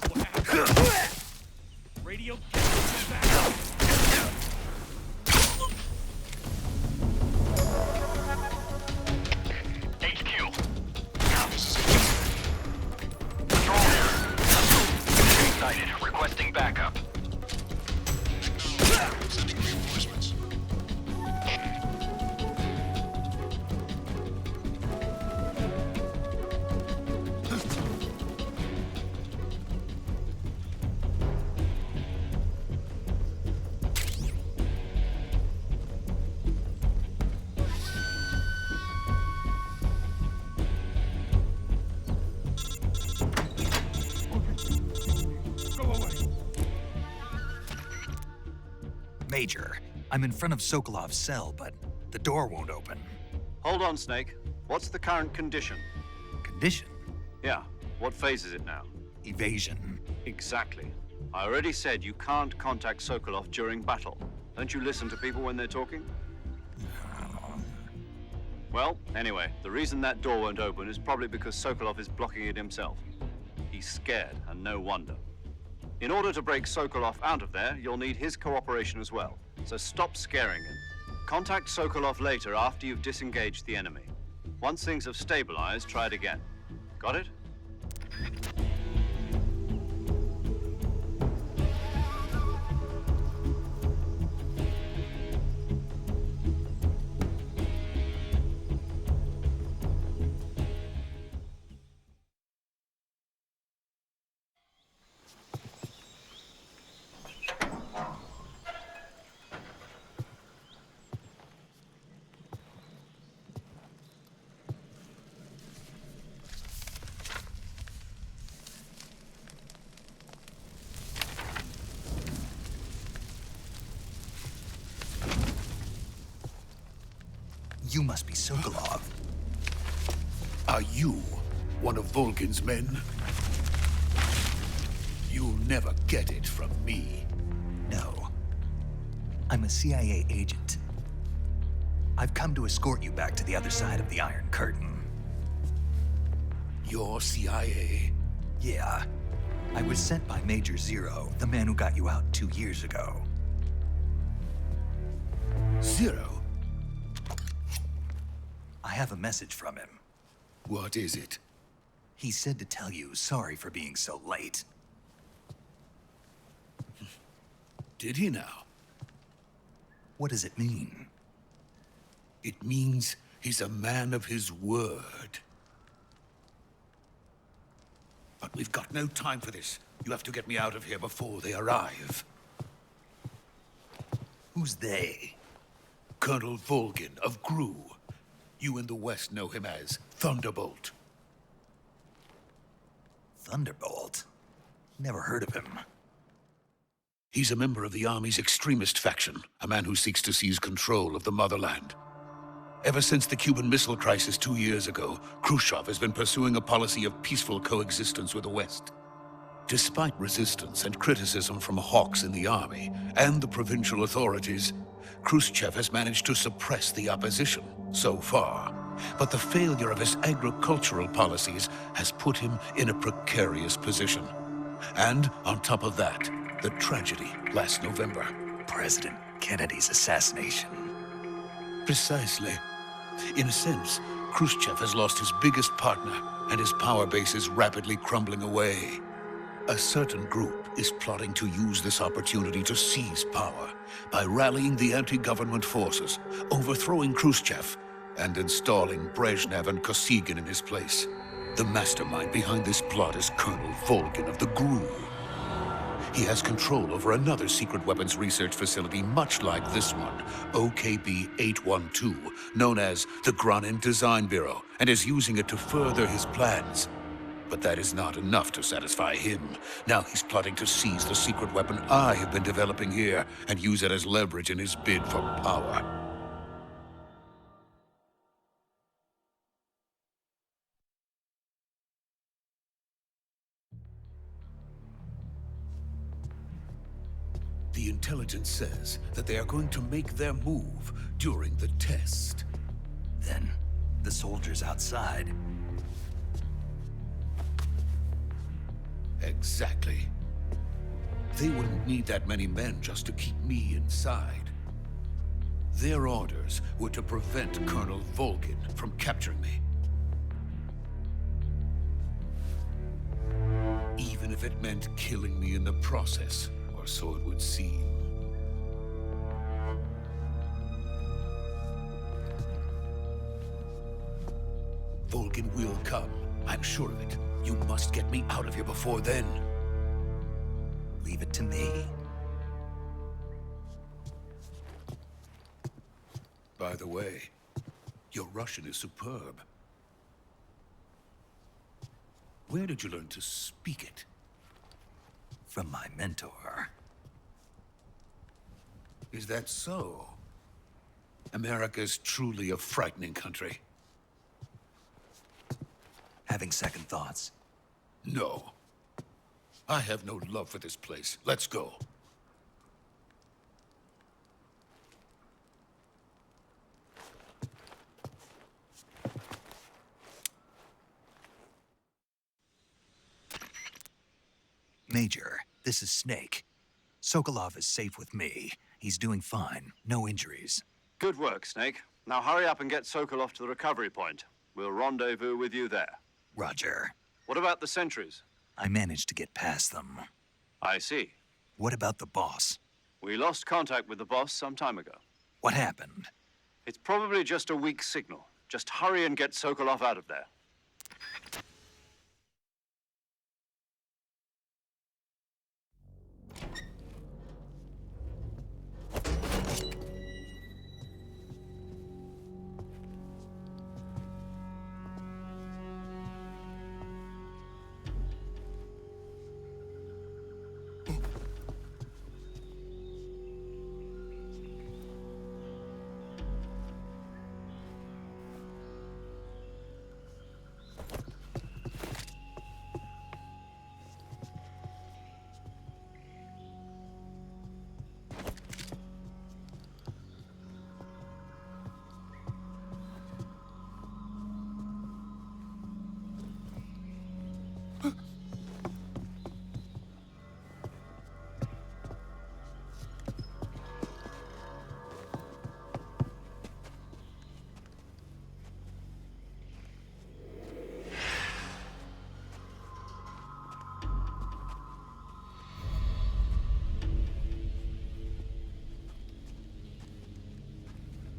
What happened? Radio, get back. HQ. Control here. Excited. Requesting backup. Sending reinforcements. Major, I'm in front of Sokolov's cell, but the door won't open. Hold on, Snake. What's the current condition? Condition? Yeah, what phase is it now? Evasion. Exactly. I already said you can't contact Sokolov during battle. Don't you listen to people when they're talking? Well, anyway, the reason that door won't open is probably because Sokolov is blocking it himself. He's scared, and no wonder. In order to break Sokolov out of there, you'll need his cooperation as well. So stop scaring him. Contact Sokolov later after you've disengaged the enemy. Once things have stabilized, try it again. Got it? You must be Sokolov. Are you one of Volgin's men? You'll never get it from me. No. I'm a CIA agent. I've come to escort you back to the other side of the Iron Curtain. You're CIA? Yeah. I was sent by Major Zero, the man who got you out 2 years ago. Zero? I have a message from him. What is it? He said to tell you sorry for being so late. Did he now? What does it mean? It means he's a man of his word. But we've got no time for this. You have to get me out of here before they arrive. Who's they? Colonel Volgin of GRU. You in the West know him as Thunderbolt. Thunderbolt? Never heard of him. He's a member of the Army's extremist faction, a man who seeks to seize control of the motherland. Ever since the Cuban Missile Crisis 2 years ago, Khrushchev has been pursuing a policy of peaceful coexistence with the West. Despite resistance and criticism from hawks in the army and the provincial authorities, Khrushchev has managed to suppress the opposition so far. But the failure of his agricultural policies has put him in a precarious position. And on top of that, the tragedy last November. President Kennedy's assassination. Precisely. In a sense, Khrushchev has lost his biggest partner, and his power base is rapidly crumbling away. A certain group is plotting to use this opportunity to seize power by rallying the anti-government forces, overthrowing Khrushchev, and installing Brezhnev and Kosygin in his place. The mastermind behind this plot is Colonel Volgin of the GRU. He has control over another secret weapons research facility much like this one, OKB-812, known as the Granin Design Bureau, and is using it to further his plans. But that is not enough to satisfy him. Now he's plotting to seize the secret weapon I have been developing here and use it as leverage in his bid for power. The intelligence says that they are going to make their move during the test. Then, the soldiers outside. Exactly. They wouldn't need that many men just to keep me inside. Their orders were to prevent Colonel Volgin from capturing me. Even if it meant killing me in the process, or so it would seem. Volgin will come. I'm sure of it. You must get me out of here before then. Leave it to me. By the way, your Russian is superb. Where did you learn to speak it? From my mentor. Is that so? America's truly a frightening country. Having second thoughts? No. I have no love for this place. Let's go. Major, this is Snake. Sokolov is safe with me. He's doing fine. No injuries. Good work, Snake. Now hurry up and get Sokolov to the recovery point. We'll rendezvous with you there. Roger. What about the sentries? I managed to get past them. I see. What about the boss? We lost contact with the boss some time ago. What happened? It's probably just a weak signal. Just hurry and get Sokolov out of there.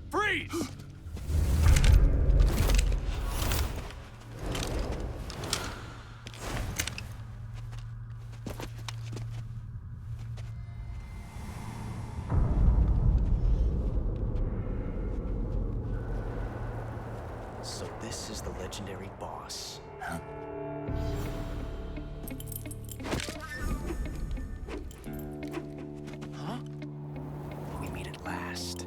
Freeze! So this is the legendary boss. Huh? Huh? We meet at last.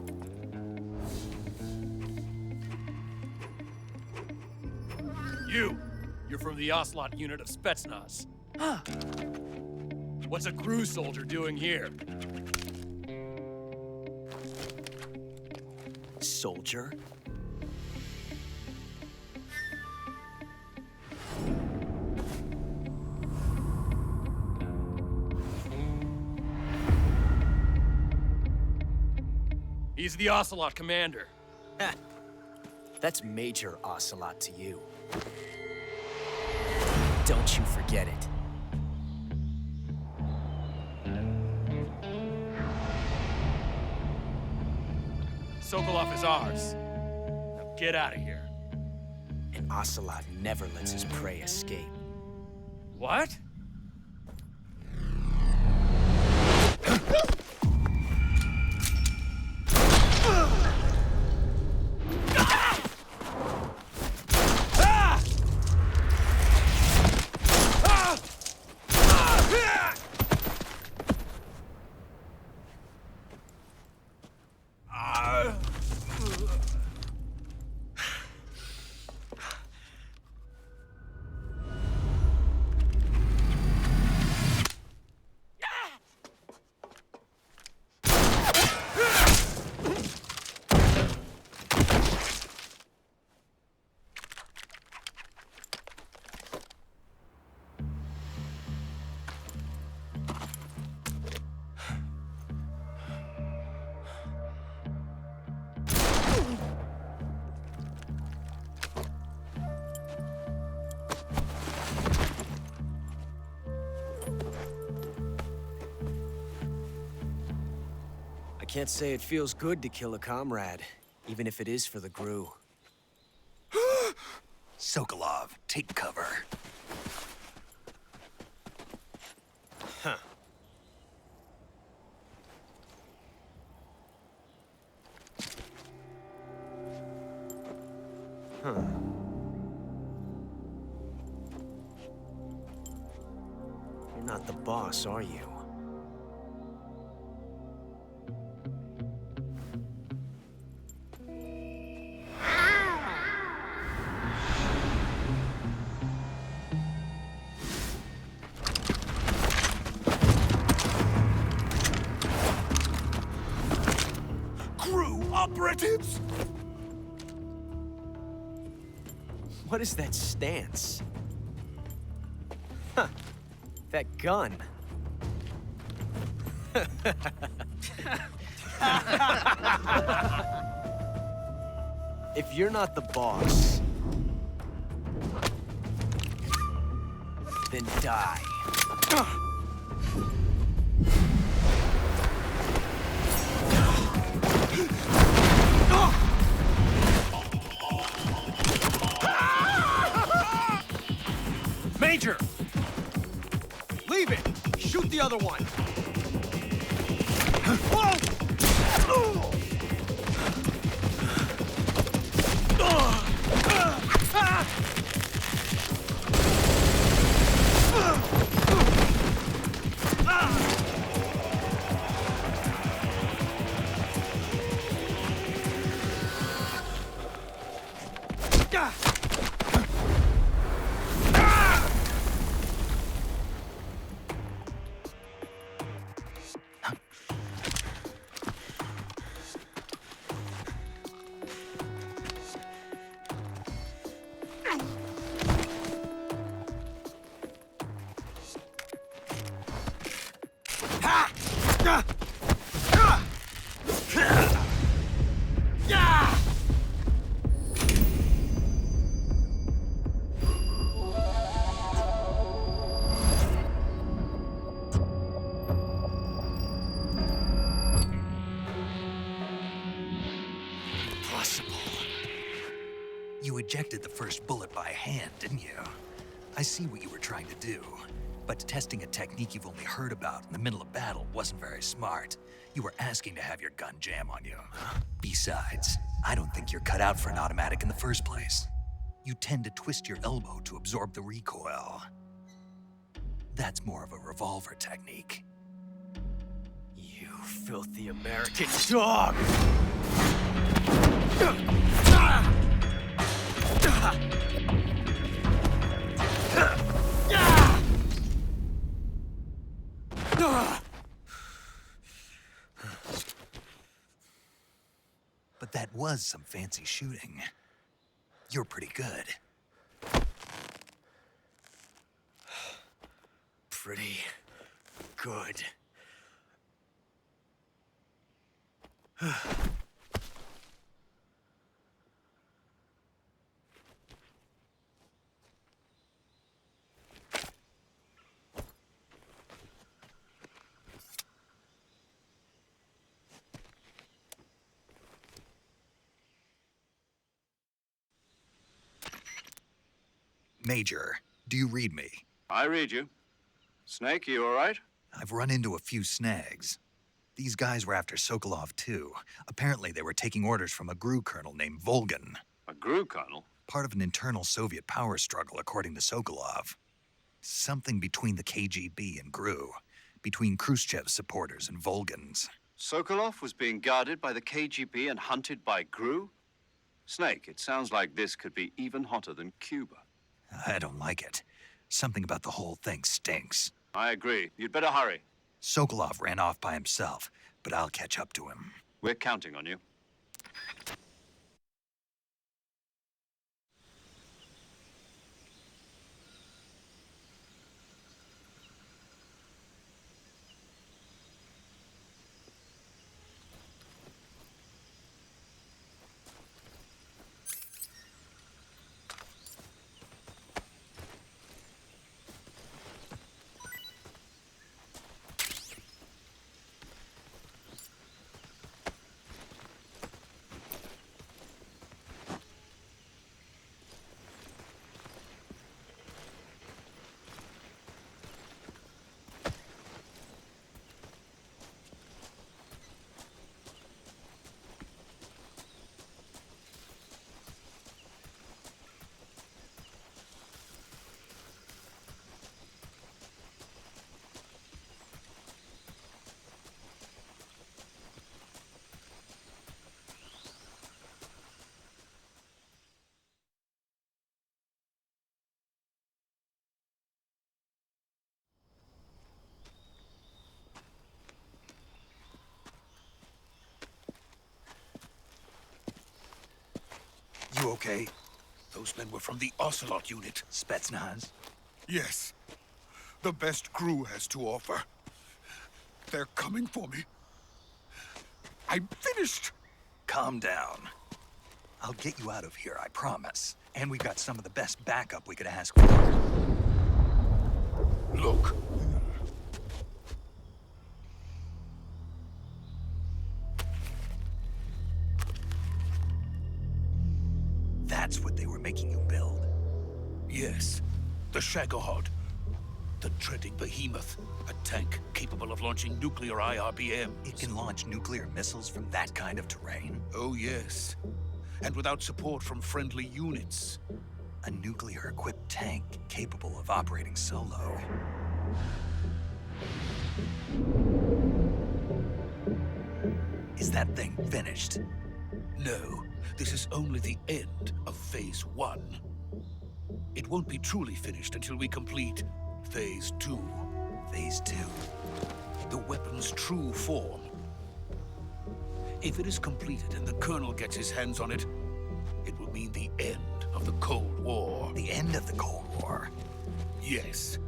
You're from the Ocelot unit of Spetsnaz. Huh. What's a crew soldier doing here? Soldier? He's the Ocelot commander. Heh. That's Major Ocelot to you. Don't you forget it. Sokolov is ours. Now get out of here. And Ocelot never lets his prey escape. What? can't say it feels good to kill a comrade, even if it is for the GRU. Sokolov, take cover. Huh. Huh. You're not the boss, are you? GRU operatives! What is that stance? Huh. That gun. If you're not the boss, then die. Major! Leave it! Shoot the other one! You ejected the first bullet by hand, didn't you? I see what you were trying to do. But testing a technique you've only heard about in the middle of battle wasn't very smart. You were asking to have your gun jam on you. Besides, I don't think you're cut out for an automatic in the first place. You tend to twist your elbow to absorb the recoil. That's more of a revolver technique. You filthy American dog! But that was some fancy shooting. You're pretty good. Pretty good. Major, do you read me? I read you. Snake, you all right? I've run into a few snags. These guys were after Sokolov, too. Apparently, they were taking orders from a GRU colonel named Volgin. A GRU colonel? Part of an internal Soviet power struggle, according to Sokolov. Something between the KGB and GRU. Between Khrushchev's supporters and Volgin's. Sokolov was being guarded by the KGB and hunted by GRU? Snake, it sounds like this could be even hotter than Cuba. I don't like it. Something about the whole thing stinks. I agree. You'd better hurry. Sokolov ran off by himself, but I'll catch up to him. We're counting on you. You okay? Those men were from the Ocelot unit. Spetsnaz? Yes. The best crew has to offer. They're coming for me. I'm finished. Calm down. I'll get you out of here, I promise. And we've got some of the best backup we could ask for. Look. That's what they were making you build? Yes. The Shagohod. The treading behemoth. A tank capable of launching nuclear IRBMs. It can launch nuclear missiles from that kind of terrain? Oh, yes. And without support from friendly units. A nuclear-equipped tank capable of operating solo. Is that thing finished? No. This is only the end of Phase 1. It won't be truly finished until we complete Phase 2. Phase 2? The weapon's true form. If it is completed and the Colonel gets his hands on it, it will mean the end of the Cold War. The end of the Cold War? Yes.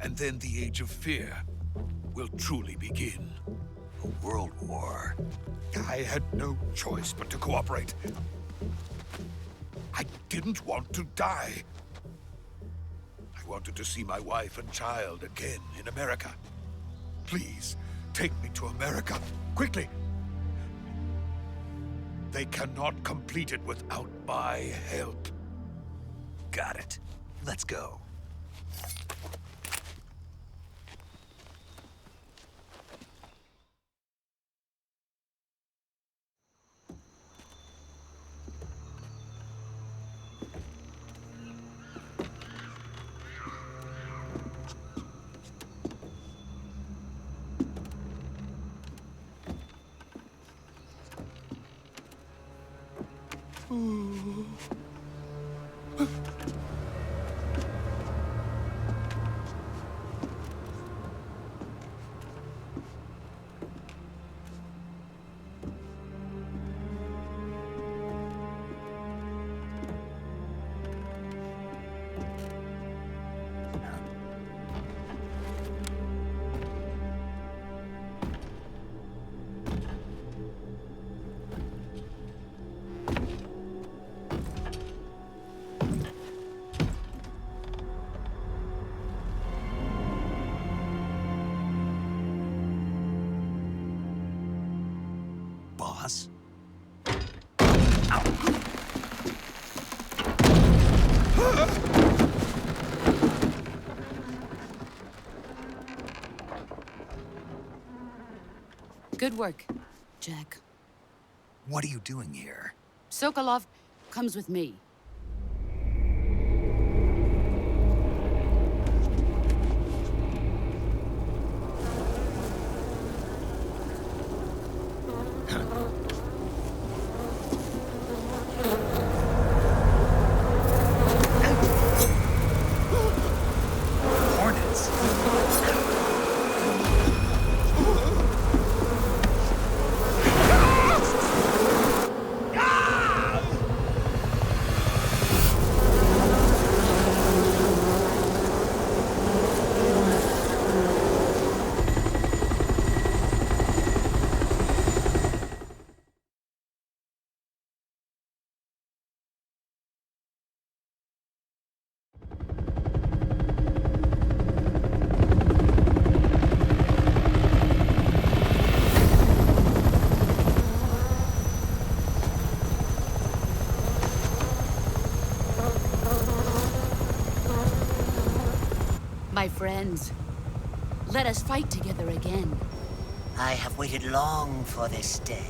And then the Age of Fear will truly begin. A world war? I had no choice but to cooperate. I didn't want to die. I wanted to see my wife and child again in America. Please, take me to America, quickly. They cannot complete it without my help. Got it. Let's go. Boss? Good work, Jack. What are you doing here? Sokolov comes with me. Hornets? My friends, let us fight together again. I have waited long for this day.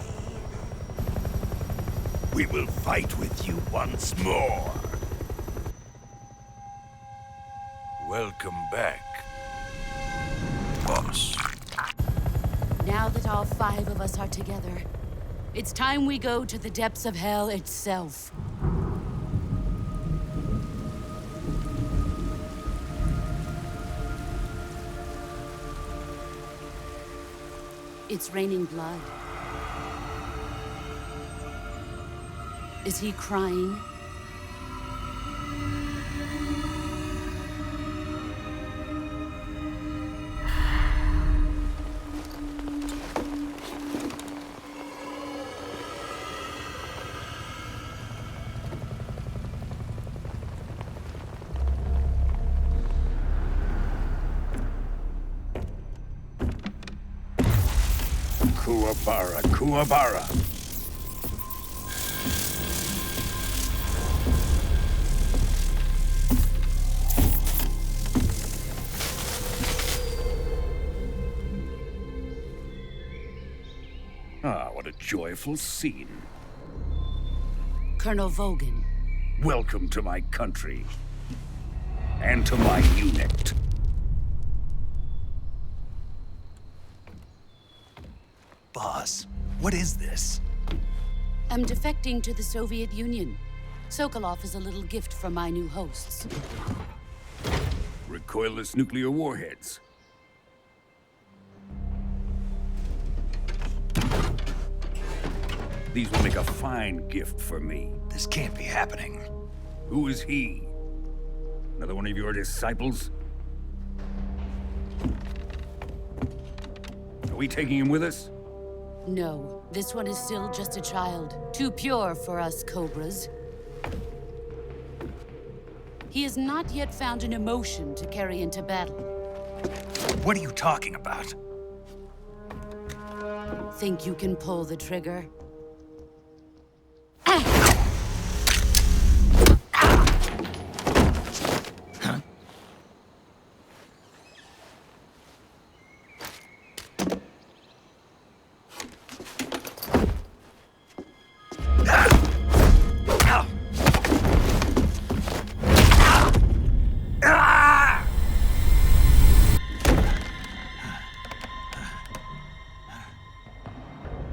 We will fight with you once more. Welcome back, boss. Now that all 5 of us are together, it's time we go to the depths of hell itself. It's raining blood. Is he crying? Kuwabara, Kuwabara. Ah, what a joyful scene. Colonel Vogan. Welcome to my country. And to my unit. Boss, what is this? I'm defecting to the Soviet Union. Sokolov is a little gift from my new hosts. Recoilless nuclear warheads. These will make a fine gift for me. This can't be happening. Who is he? Another one of your disciples? Are we taking him with us? No, this one is still just a child. Too pure for us Cobras. He has not yet found an emotion to carry into battle. What are you talking about? Think you can pull the trigger?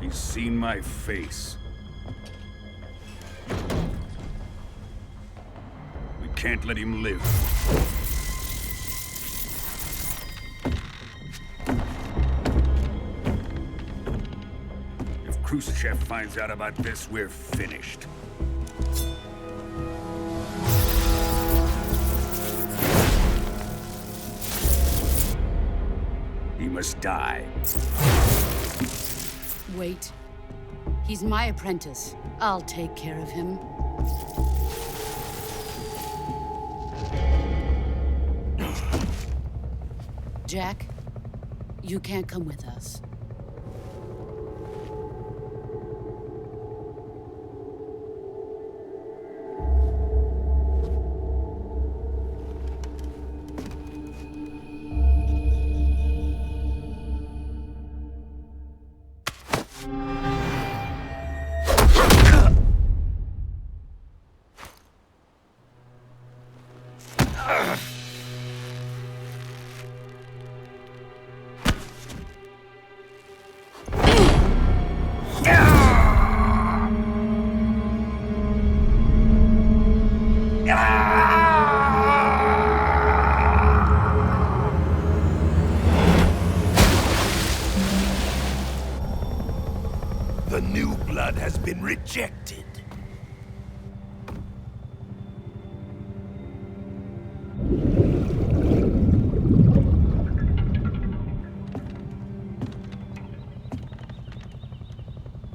He's seen my face. We can't let him live. If Khrushchev finds out about this, we're finished. He must die. Wait. He's my apprentice. I'll take care of him. Jack, you can't come with us. The new blood has been rejected.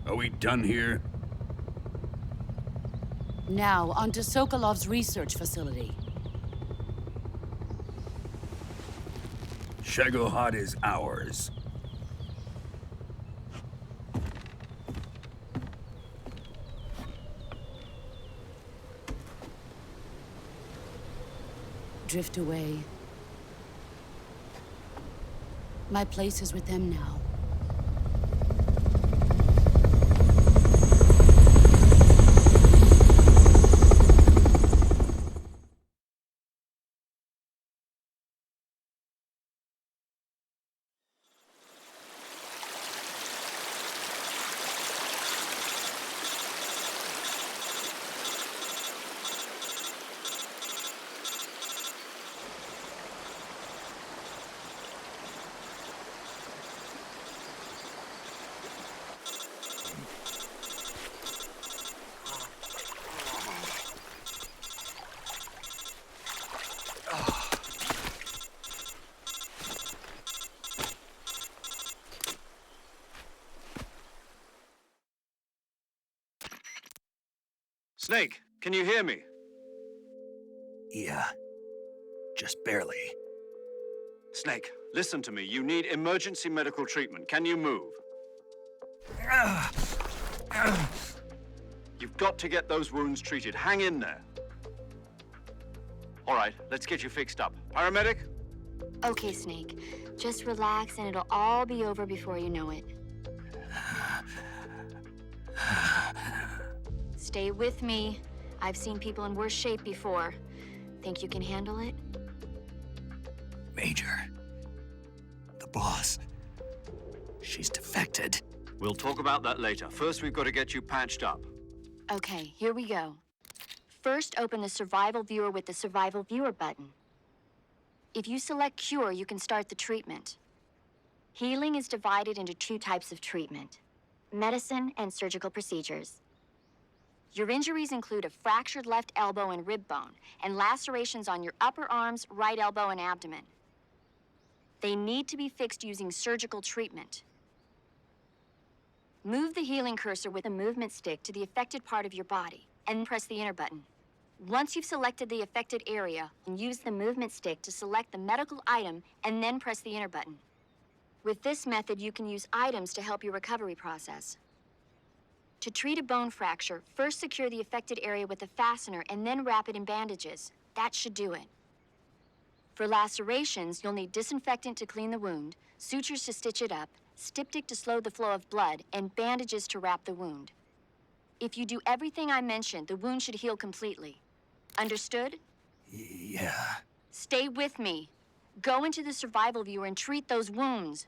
Are we done here? Now, onto Sokolov's research facility. Shagohod is ours. Drift away. My place is with them now. Snake, can you hear me? Yeah. Just barely. Snake, listen to me. You need emergency medical treatment. Can you move? You've got to get those wounds treated. Hang in there. All right, let's get you fixed up. Paramedic? Okay, Snake. Just relax and it'll all be over before you know it. Stay with me. I've seen people in worse shape before. Think you can handle it? Major. The boss. She's defected. We'll talk about that later. First, we've got to get you patched up. Okay, here we go. First, open the Survival Viewer with the Survival Viewer button. If you select Cure, you can start the treatment. Healing is divided into two types of treatment: medicine and surgical procedures. Your injuries include a fractured left elbow and rib bone, and lacerations on your upper arms, right elbow, and abdomen. They need to be fixed using surgical treatment. Move the healing cursor with a movement stick to the affected part of your body, and press the enter button. Once you've selected the affected area, use the movement stick to select the medical item, and then press the enter button. With this method, you can use items to help your recovery process. To treat a bone fracture, first secure the affected area with a fastener and then wrap it in bandages. That should do it. For lacerations, you'll need disinfectant to clean the wound, sutures to stitch it up, styptic to slow the flow of blood, and bandages to wrap the wound. If you do everything I mentioned, the wound should heal completely. Understood? Yeah. Stay with me. Go into the Survival Viewer and treat those wounds.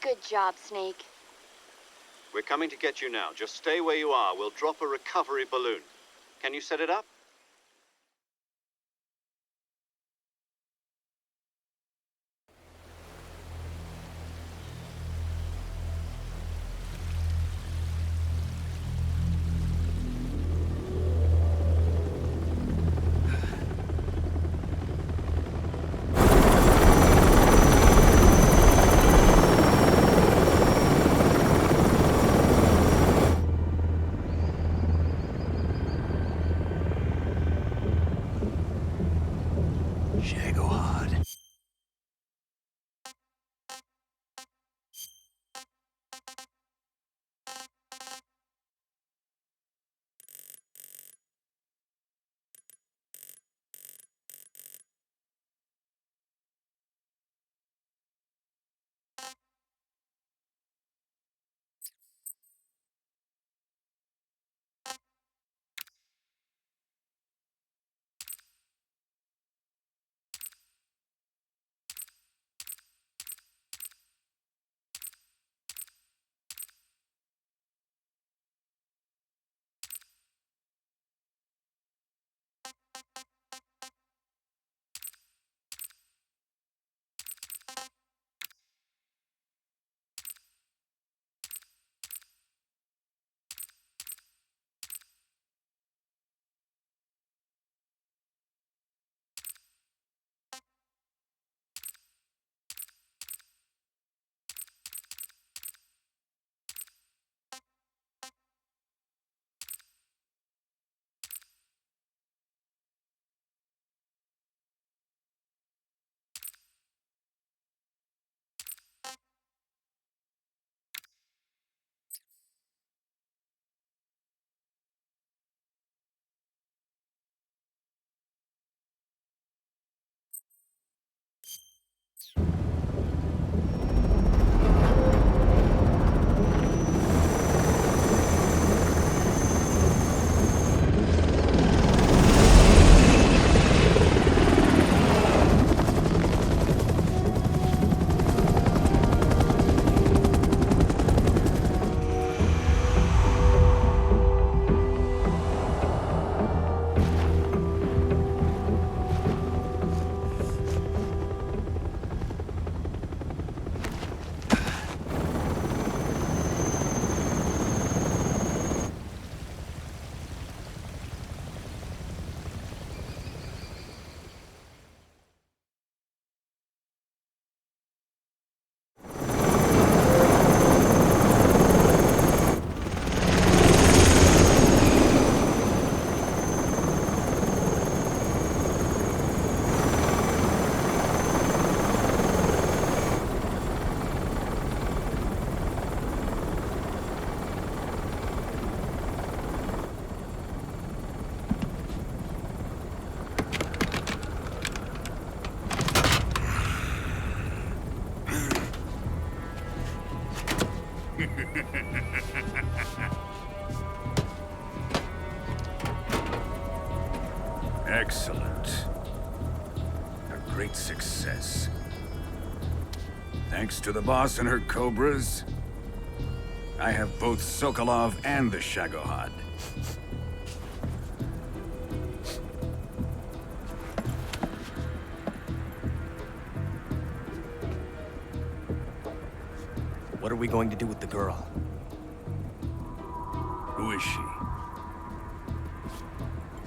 Good job, Snake. We're coming to get you now. Just stay where you are. We'll drop a recovery balloon. Can you set it up? Shagohod. Excellent. A great success. Thanks to the boss and her Cobras, I have both Sokolov and the Shagohod. What are we going to do with the girl? Who is she?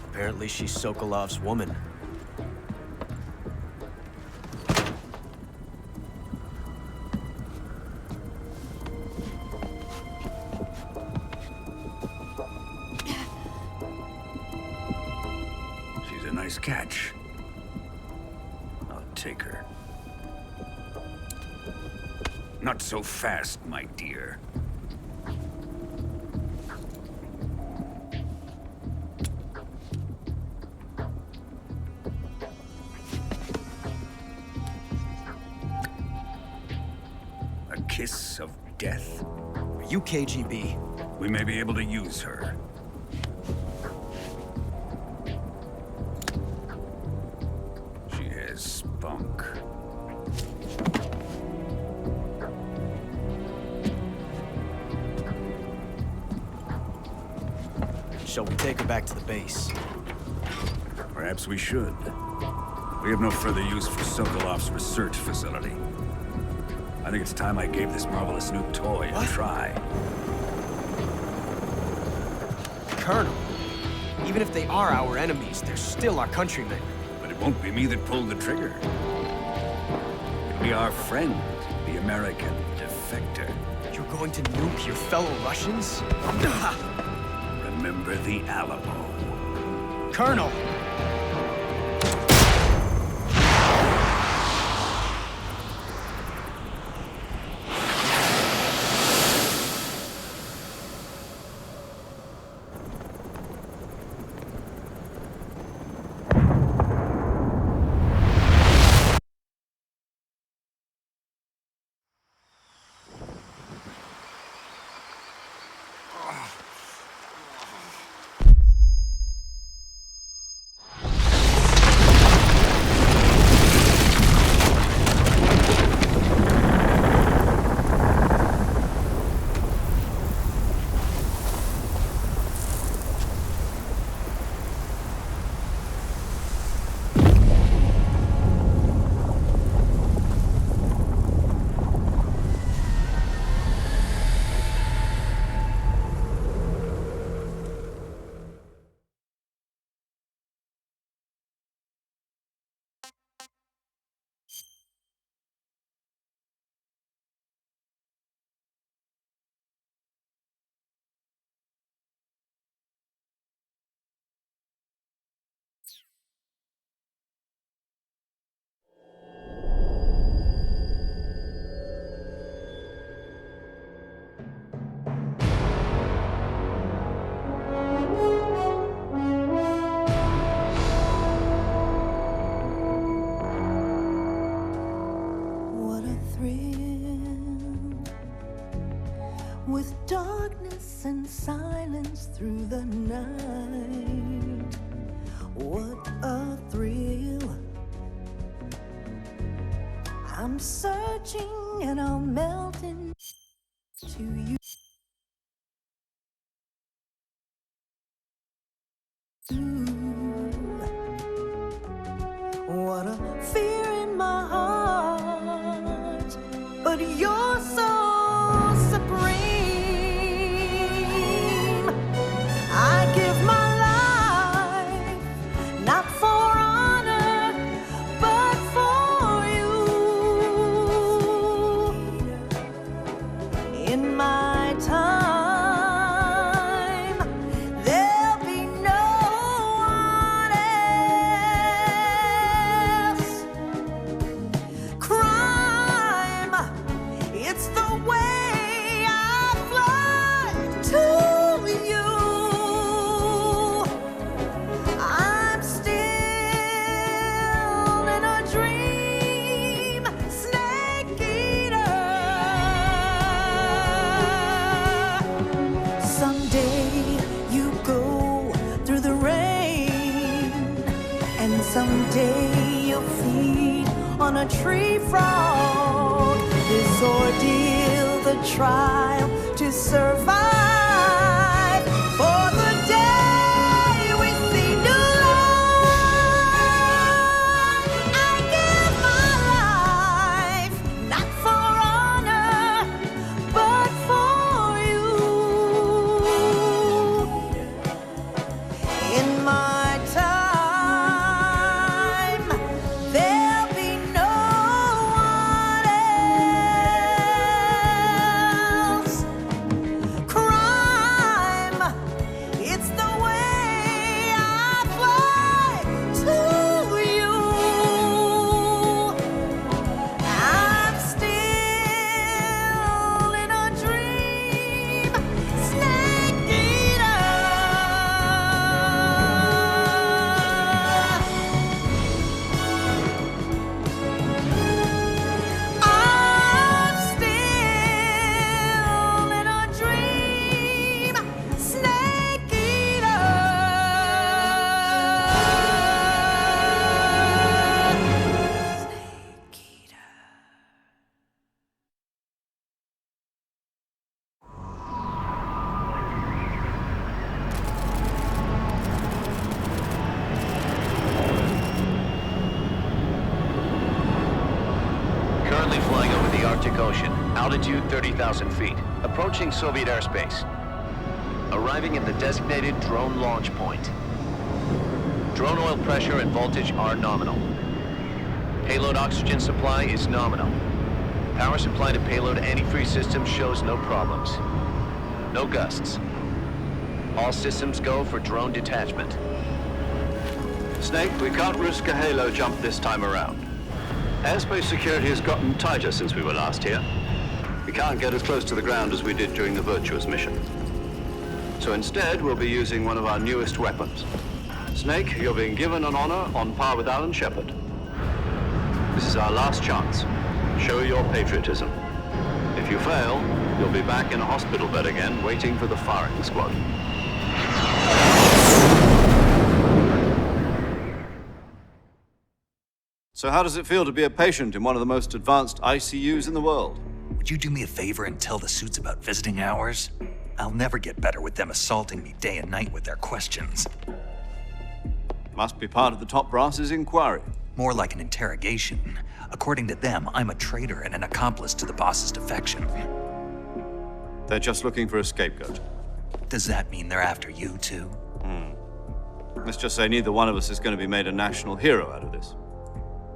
Apparently she's Sokolov's woman. She's a nice catch. I'll take her. Not so fast, my dear. A kiss of death? Are you KGB? We may be able to use her. She has spunk. Shall we take her back to the base? Perhaps we should. We have no further use for Sokolov's research facility. I think it's time I gave this marvelous new toy a try. Colonel, even if they are our enemies, they're still our countrymen. But it won't be me that pulled the trigger. It'll be our friend, the American defector. You're going to nuke your fellow Russians? Remember the Alamo. Colonel! With darkness and silence through the night, what a thrill. I'm searching and I'm melting to you. What a fear in my heart, but you're so supreme. I give my life, not for honor, but for you. In my time, there'll be no one else. Crime, it's the way I fly to you. I'm still in a dream, snake eater. Someday you go through the rain, and someday you'll feed on a tree frog. This ordeal, the trial to survive, for the day we see new life. I give my life, not for honor, but for you. In my time, there'll be no one else. Crime, Arctic Ocean, altitude 30,000 feet, approaching Soviet airspace. Arriving at the designated drone launch point. Drone oil pressure and voltage are nominal. Payload oxygen supply is nominal. Power supply to payload antifreeze system shows no problems. No gusts. All systems go for drone detachment. Snake, we can't risk a halo jump this time around. Airspace security has gotten tighter since we were last here. We can't get as close to the ground as we did during the Virtuous mission. So instead, we'll be using one of our newest weapons. Snake, you're being given an honor on par with Alan Shepard. This is our last chance. Show your patriotism. If you fail, you'll be back in a hospital bed again, waiting for the firing squad. So how does it feel to be a patient in one of the most advanced ICUs in the world? Would you do me a favor and tell the suits about visiting hours? I'll never get better with them assaulting me day and night with their questions. Must be part of the top brass's inquiry. More like an interrogation. According to them, I'm a traitor and an accomplice to the boss's defection. They're just looking for a scapegoat. Does that mean they're after you, too? Let's just say neither one of us is going to be made a national hero out of this.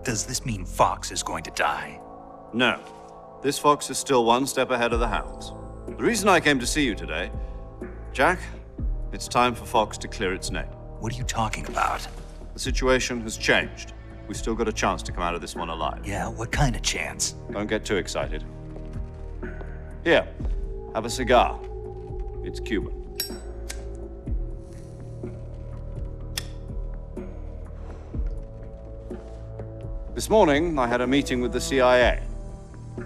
Does this mean Fox is going to die? No. This Fox is still one step ahead of the Hounds. The reason I came to see you today, Jack, it's time for Fox to clear its name. What are you talking about? The situation has changed. We've still got a chance to come out of this one alive. Yeah, what kind of chance? Don't get too excited. Here, have a cigar. It's Cuban. This morning, I had a meeting with the CIA.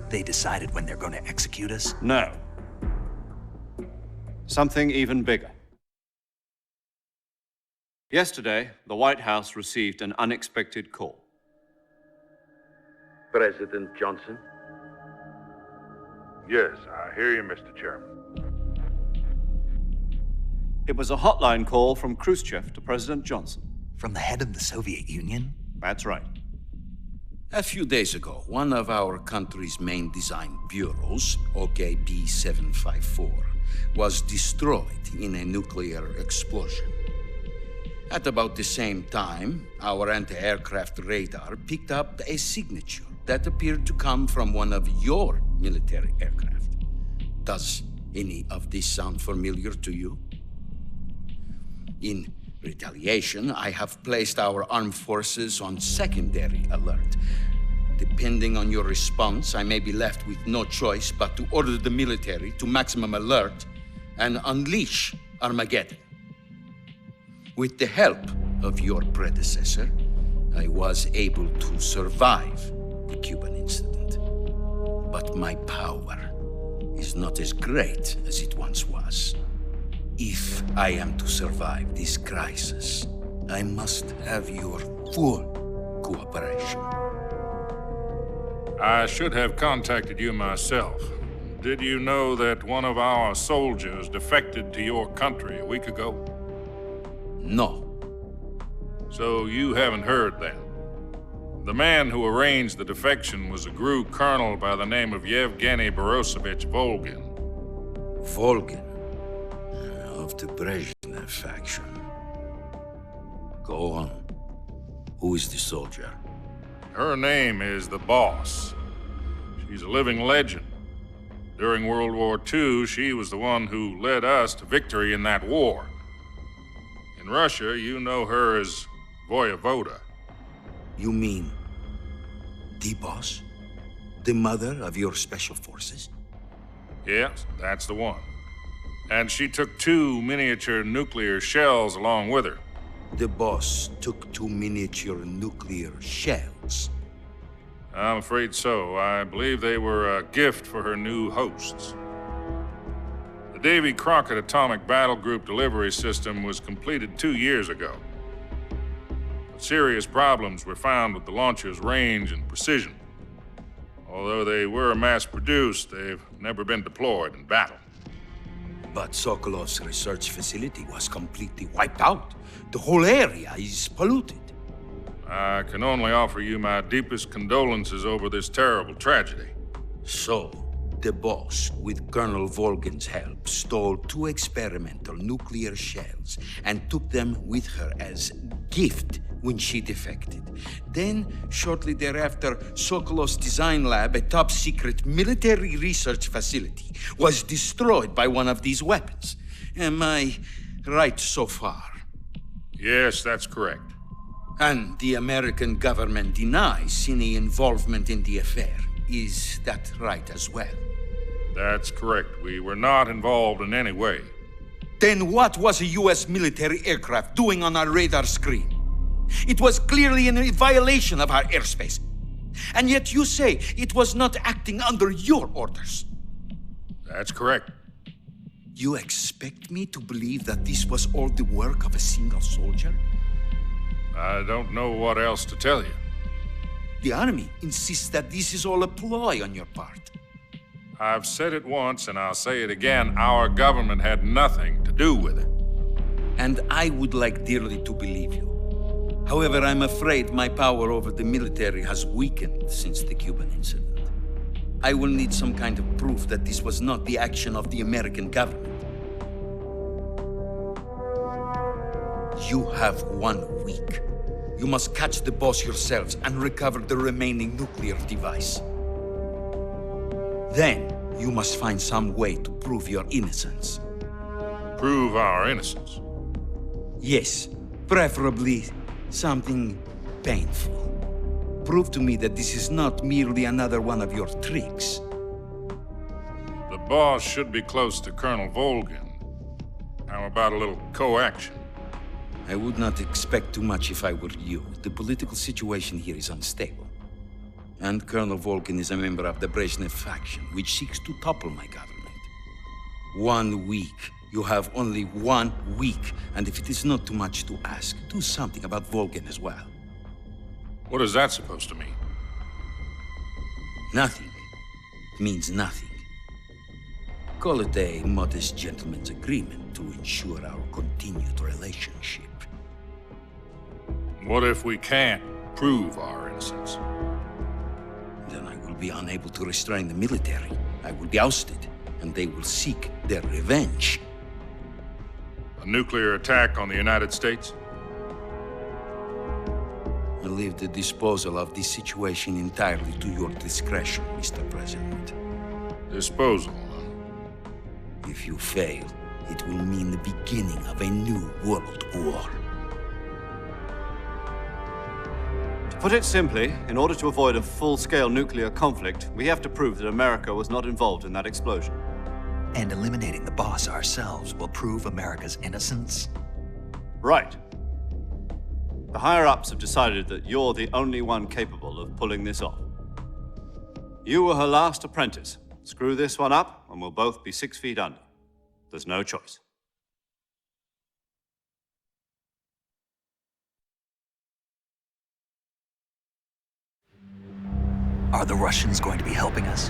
They decided when they're going to execute us? No. Something even bigger. Yesterday, the White House received an unexpected call. President Johnson? Yes, I hear you, Mr. Chairman. It was a hotline call from Khrushchev to President Johnson. From the head of the Soviet Union? That's right. A few days ago, one of our country's main design bureaus, OKB-754, was destroyed in a nuclear explosion. At about the same time, our anti-aircraft radar picked up a signature that appeared to come from one of your military aircraft. Does any of this sound familiar to you? In retaliation, I have placed our armed forces on secondary alert. Depending on your response, I may be left with no choice but to order the military to maximum alert and unleash Armageddon. With the help of your predecessor, I was able to survive the Cuban incident. But my power is not as great as it once was. If I am to survive this crisis, I must have your full cooperation. I should have contacted you myself. Did you know that one of our soldiers defected to your country a week ago? No. So you haven't heard then? The man who arranged the defection was a GRU colonel by the name of Yevgeny Borosovich Volgin. Volgin? Of the Brezhnev faction. Go on. Who is the soldier? Her name is the Boss. She's a living legend. During World War II, she was the one who led us to victory in that war. In Russia, you know her as Voyevoda. You mean the Boss? The mother of your special forces? Yes, that's the one. And she took 2 miniature nuclear shells along with her. The Boss took 2 miniature nuclear shells? I'm afraid so. I believe they were a gift for her new hosts. The Davy Crockett Atomic Battle Group delivery system was completed 2 years ago. But serious problems were found with the launcher's range and precision. Although they were mass-produced, they've never been deployed in battle. But Sokolov's research facility was completely wiped out. The whole area is polluted. I can only offer you my deepest condolences over this terrible tragedy. So, the boss, with Colonel Volgin's help, stole 2 experimental nuclear shells and took them with her as gift when she defected. Then, shortly thereafter, Sokolov's design lab, a top-secret military research facility, was destroyed by one of these weapons. Am I right so far? Yes, that's correct. And the American government denies any involvement in the affair. Is that right as well? That's correct. We were not involved in any way. Then what was a U.S. military aircraft doing on our radar screen? It was clearly in violation of our airspace. And yet you say it was not acting under your orders. That's correct. You expect me to believe that this was all the work of a single soldier? I don't know what else to tell you. The army insists that this is all a ploy on your part. I've said it once and I'll say it again. Our government had nothing to do with it. And I would like dearly to believe you. However, I'm afraid my power over the military has weakened since the Cuban incident. I will need some kind of proof that this was not the action of the American government. You have 1 week. You must catch the boss yourselves and recover the remaining nuclear device. Then, you must find some way to prove your innocence. Prove our innocence? Yes, preferably something painful. Prove to me that this is not merely another one of your tricks. The boss should be close to Colonel Volgin. How about a little co-action? I would not expect too much if I were you. The political situation here is unstable. And Colonel Volgin is a member of the Brezhnev faction, which seeks to topple my government. 1 week. You have only 1 week, and if it is not too much to ask, do something about Volgin as well. What is that supposed to mean? Nothing. It means nothing. Call it a modest gentleman's agreement to ensure our continued relationship. What if we can't prove our innocence? Then I will be unable to restrain the military. I will be ousted, and they will seek their revenge. A nuclear attack on the United States? I leave the disposal of this situation entirely to your discretion, Mr. President. Disposal? If you fail, it will mean the beginning of a new world war. To put it simply, in order to avoid a full-scale nuclear conflict, we have to prove that America was not involved in that explosion. And eliminating the boss ourselves will prove America's innocence? Right. The higher-ups have decided that you're the only one capable of pulling this off. You were her last apprentice. Screw this one up, and we'll both be 6 feet under. There's no choice. Are the Russians going to be helping us?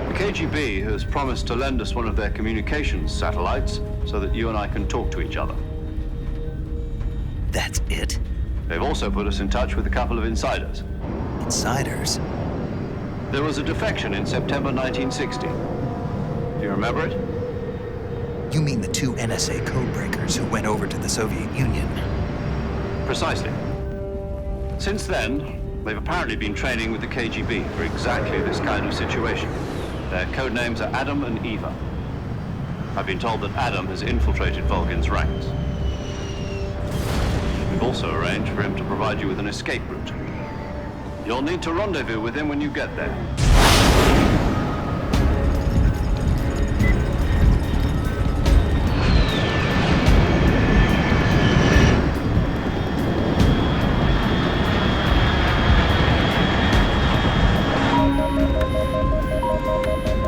The KGB has promised to lend us one of their communications satellites so that you and I can talk to each other. That's it? They've also put us in touch with a couple of insiders. Insiders? There was a defection in September 1960. Do you remember it? You mean the 2 NSA codebreakers who went over to the Soviet Union? Precisely. Since then, they've apparently been training with the KGB for exactly this kind of situation. Their code names are Adam and Eva. I've been told that Adam has infiltrated Volgin's ranks. We've also arranged for him to provide you with an escape route. You'll need to rendezvous with him when you get there.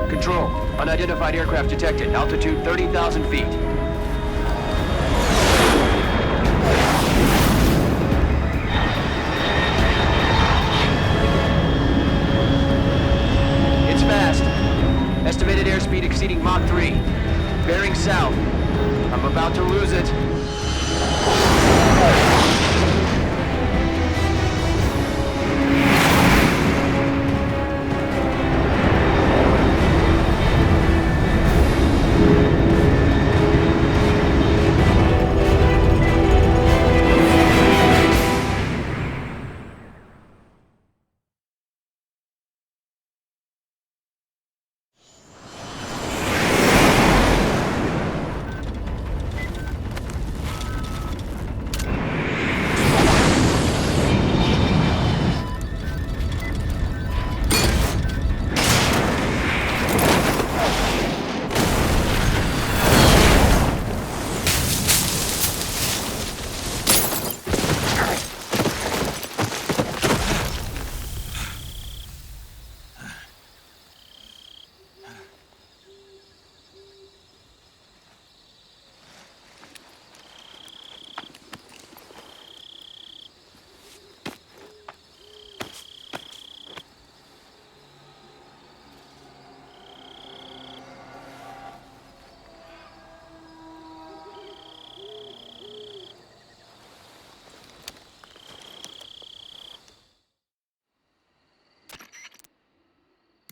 Control. Unidentified aircraft detected. Altitude 30,000 feet. It's fast. Estimated airspeed exceeding Mach 3. Bearing south. I'm about to lose it.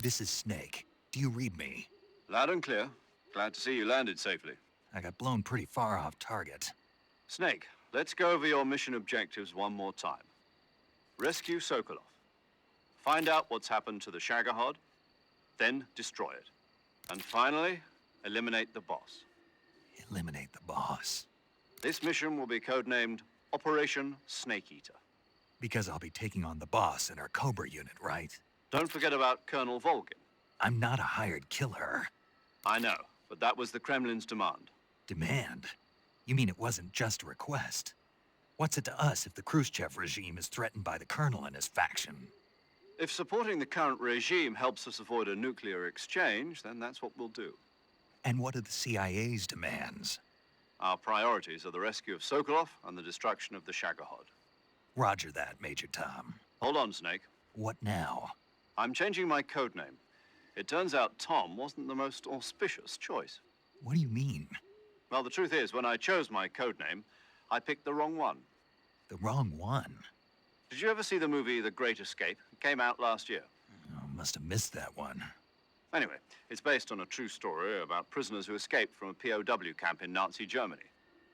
This is Snake. Do you read me? Loud and clear. Glad to see you landed safely. I got blown pretty far off target. Snake, let's go over your mission objectives one more time. Rescue Sokolov. Find out what's happened to the Shagohod, then destroy it. And finally, eliminate the boss. Eliminate the boss. This mission will be codenamed Operation Snake Eater. Because I'll be taking on the boss in our Cobra unit, right? Don't forget about Colonel Volgin. I'm not a hired killer. I know, but that was the Kremlin's demand. Demand? You mean it wasn't just a request? What's it to us if the Khrushchev regime is threatened by the Colonel and his faction? If supporting the current regime helps us avoid a nuclear exchange, then that's what we'll do. And what are the CIA's demands? Our priorities are the rescue of Sokolov and the destruction of the Shagohod. Roger that, Major Tom. Hold on, Snake. What now? I'm changing my codename. It turns out Tom wasn't the most auspicious choice. What do you mean? Well, the truth is, when I chose my codename, I picked the wrong one. The wrong one? Did you ever see the movie The Great Escape? It came out last year. Oh, must have missed that one. Anyway, it's based on a true story about prisoners who escaped from a POW camp in Nazi Germany.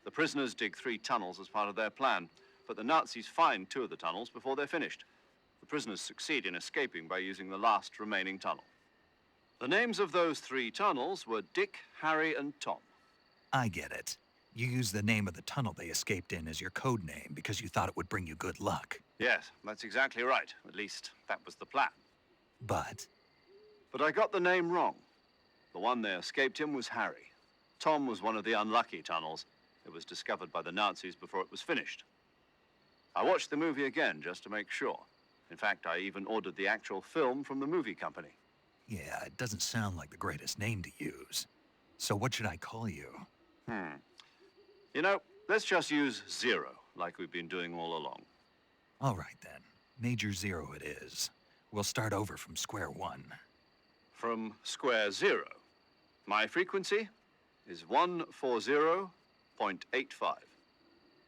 The prisoners dig 3 tunnels as part of their plan, but the Nazis find 2 of the tunnels before they're finished. The prisoners succeed in escaping by using the last remaining tunnel. The names of those 3 tunnels were Dick, Harry, and Tom. I get it. You used the name of the tunnel they escaped in as your code name because you thought it would bring you good luck. Yes, that's exactly right. At least, that was the plan. But I got the name wrong. The one they escaped in was Harry. Tom was one of the unlucky tunnels. It was discovered by the Nazis before it was finished. I watched the movie again just to make sure. In fact, I even ordered the actual film from the movie company. yeah, it doesn't sound like the greatest name to use. So what should I call you? You know, let's just use Zero, like we've been doing all along. All right then. Major Zero it is. We'll start over from square one. From square 0. My frequency is 140.85.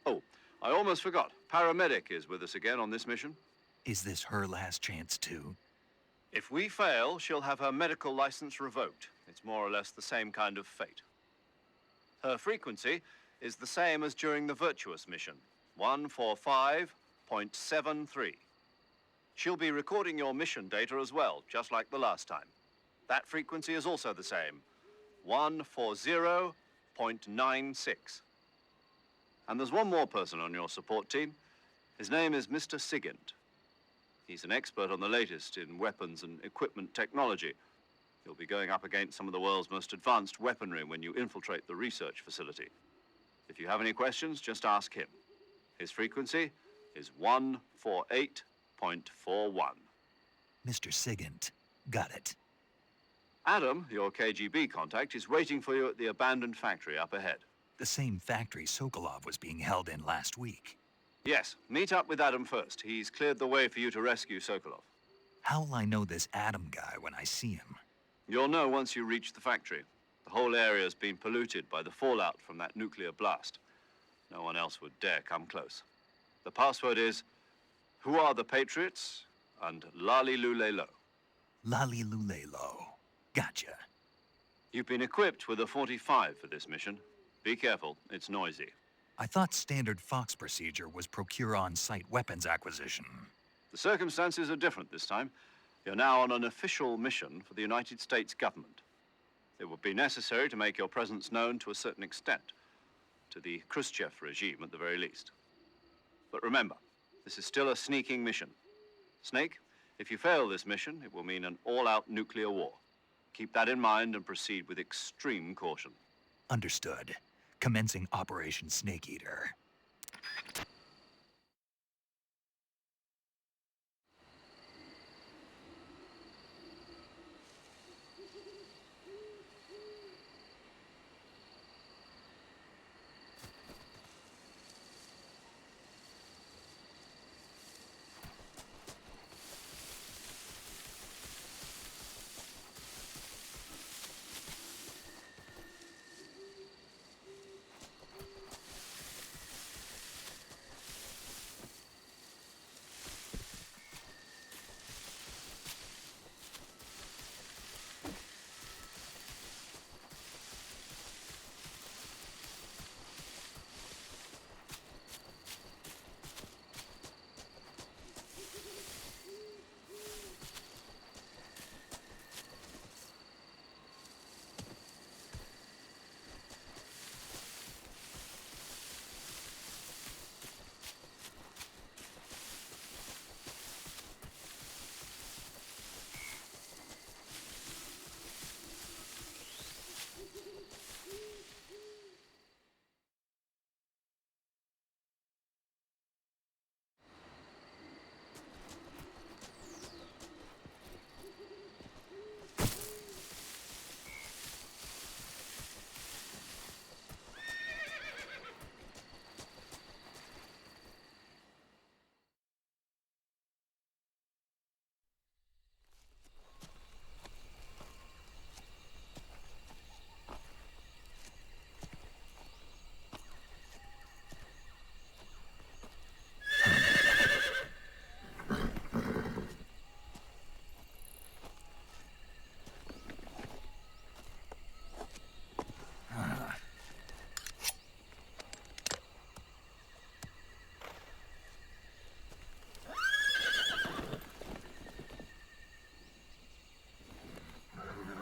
Oh, I almost forgot. Paramedic is with us again on this mission. Is this her last chance too? If we fail, she'll have her medical license revoked. It's more or less the same kind of fate. Her frequency is the same as during the Virtuous mission, 145.73. She'll be recording your mission data as well, just like the last time. That frequency is also the same, 140.96. And there's one more person on your support team. His name is Mr. Sigint. He's an expert on the latest in weapons and equipment technology. You'll be going up against some of the world's most advanced weaponry when you infiltrate the research facility. If you have any questions, just ask him. His frequency is 148.41. Mr. Sigint. Got it. Adam, your KGB contact, is waiting for you at the abandoned factory up ahead. The same factory Sokolov was being held in last week. Yes, meet up with Adam first. He's cleared the way for you to rescue Sokolov. How will I know this Adam guy when I see him? You'll know once you reach the factory. The whole area's been polluted by the fallout from that nuclear blast. No one else would dare come close. The password is, "Who are the Patriots?" and Lali Lulelo. Lali Lulelo. Gotcha. You've been equipped with a 45 for this mission. Be careful, it's noisy. I thought standard Fox procedure was procure on-site weapons acquisition. The circumstances are different this time. You're now on an official mission for the United States government. It would be necessary to make your presence known to a certain extent, to the Khrushchev regime at the very least. But remember, this is still a sneaking mission. Snake, if you fail this mission, it will mean an all-out nuclear war. Keep that in mind and proceed with extreme caution. Understood. Commencing Operation Snake Eater.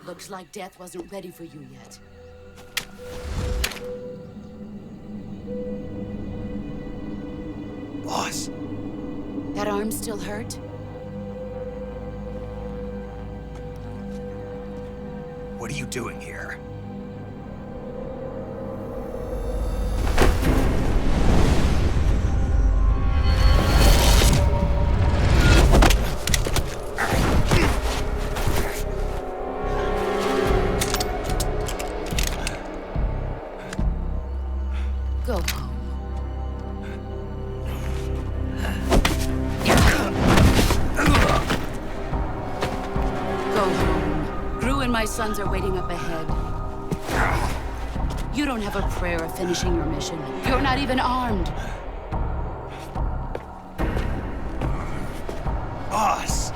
Looks like death wasn't ready for you yet. Boss. That arm still hurt? What are you doing here? Go home. Go home. Gru and my sons are waiting up ahead. You don't have a prayer of finishing your mission. You're not even armed. Boss!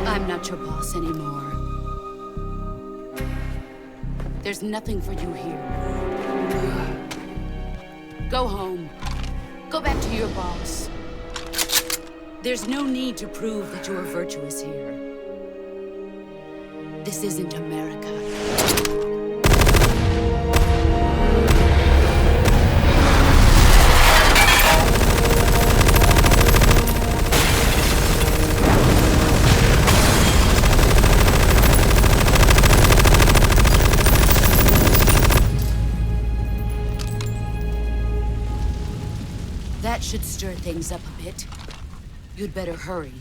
I'm not your boss anymore. There's nothing for you here. Go home. Go back to your boss. There's no need to prove that you are virtuous here. This isn't America. That should stir things up a bit. You'd better hurry.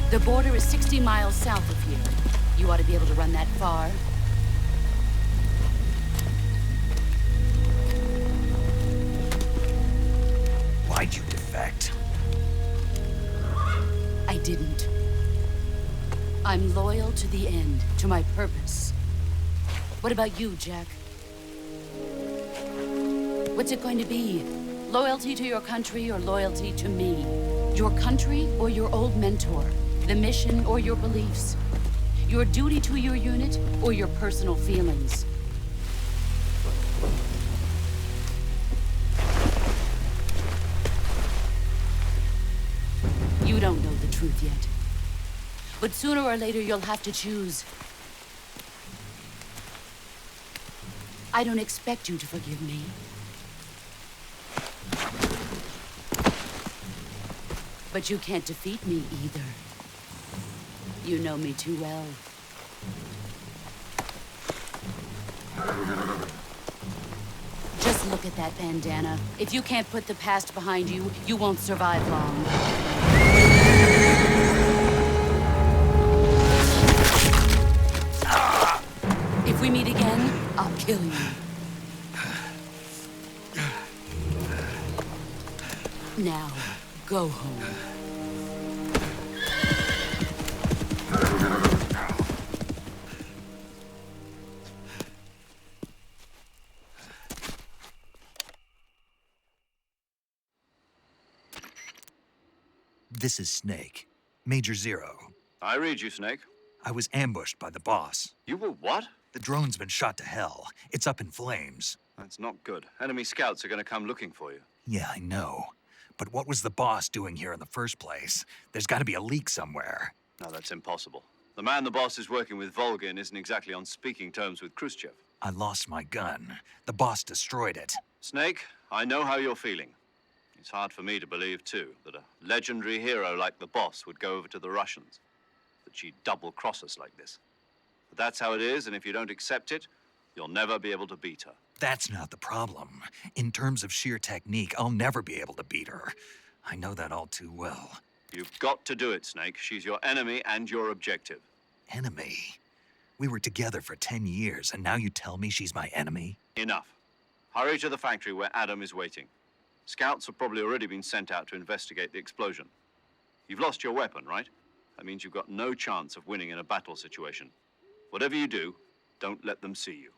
The border is 60 miles south of here. You ought to be able to run that far. Why'd you defect? I didn't. I'm loyal to the end, to my purpose. What about you, Jack? What's it going to be? Loyalty to your country or loyalty to me? Your country or your old mentor? The mission or your beliefs? Your duty to your unit or your personal feelings? You don't know the truth yet. But sooner or later, you'll have to choose. I don't expect you to forgive me. But you can't defeat me either. You know me too well. Just look at that bandana. If you can't put the past behind you, you won't survive long. If we meet again, I'll kill you. Now, go home. This is Snake. Major Zero. I read you, Snake. I was ambushed by the boss. You were what? The drone's been shot to hell. It's up in flames. That's not good. Enemy scouts are going to come looking for you. Yeah, I know. But what was the boss doing here in the first place? There's got to be a leak somewhere. No, that's impossible. The man the boss is working with, Volgin, isn't exactly on speaking terms with Khrushchev. I lost my gun. The boss destroyed it. Snake, I know how you're feeling. It's hard for me to believe, too, that a legendary hero like the boss would go over to the Russians. That she'd double-cross us like this. But that's how it is, and if you don't accept it, you'll never be able to beat her. That's not the problem. In terms of sheer technique, I'll never be able to beat her. I know that all too well. You've got to do it, Snake. She's your enemy and your objective. Enemy? We were together for 10 years, and now you tell me she's my enemy? Enough. Hurry to the factory where Adam is waiting. Scouts have probably already been sent out to investigate the explosion. You've lost your weapon, right? That means you've got no chance of winning in a battle situation. Whatever you do, don't let them see you.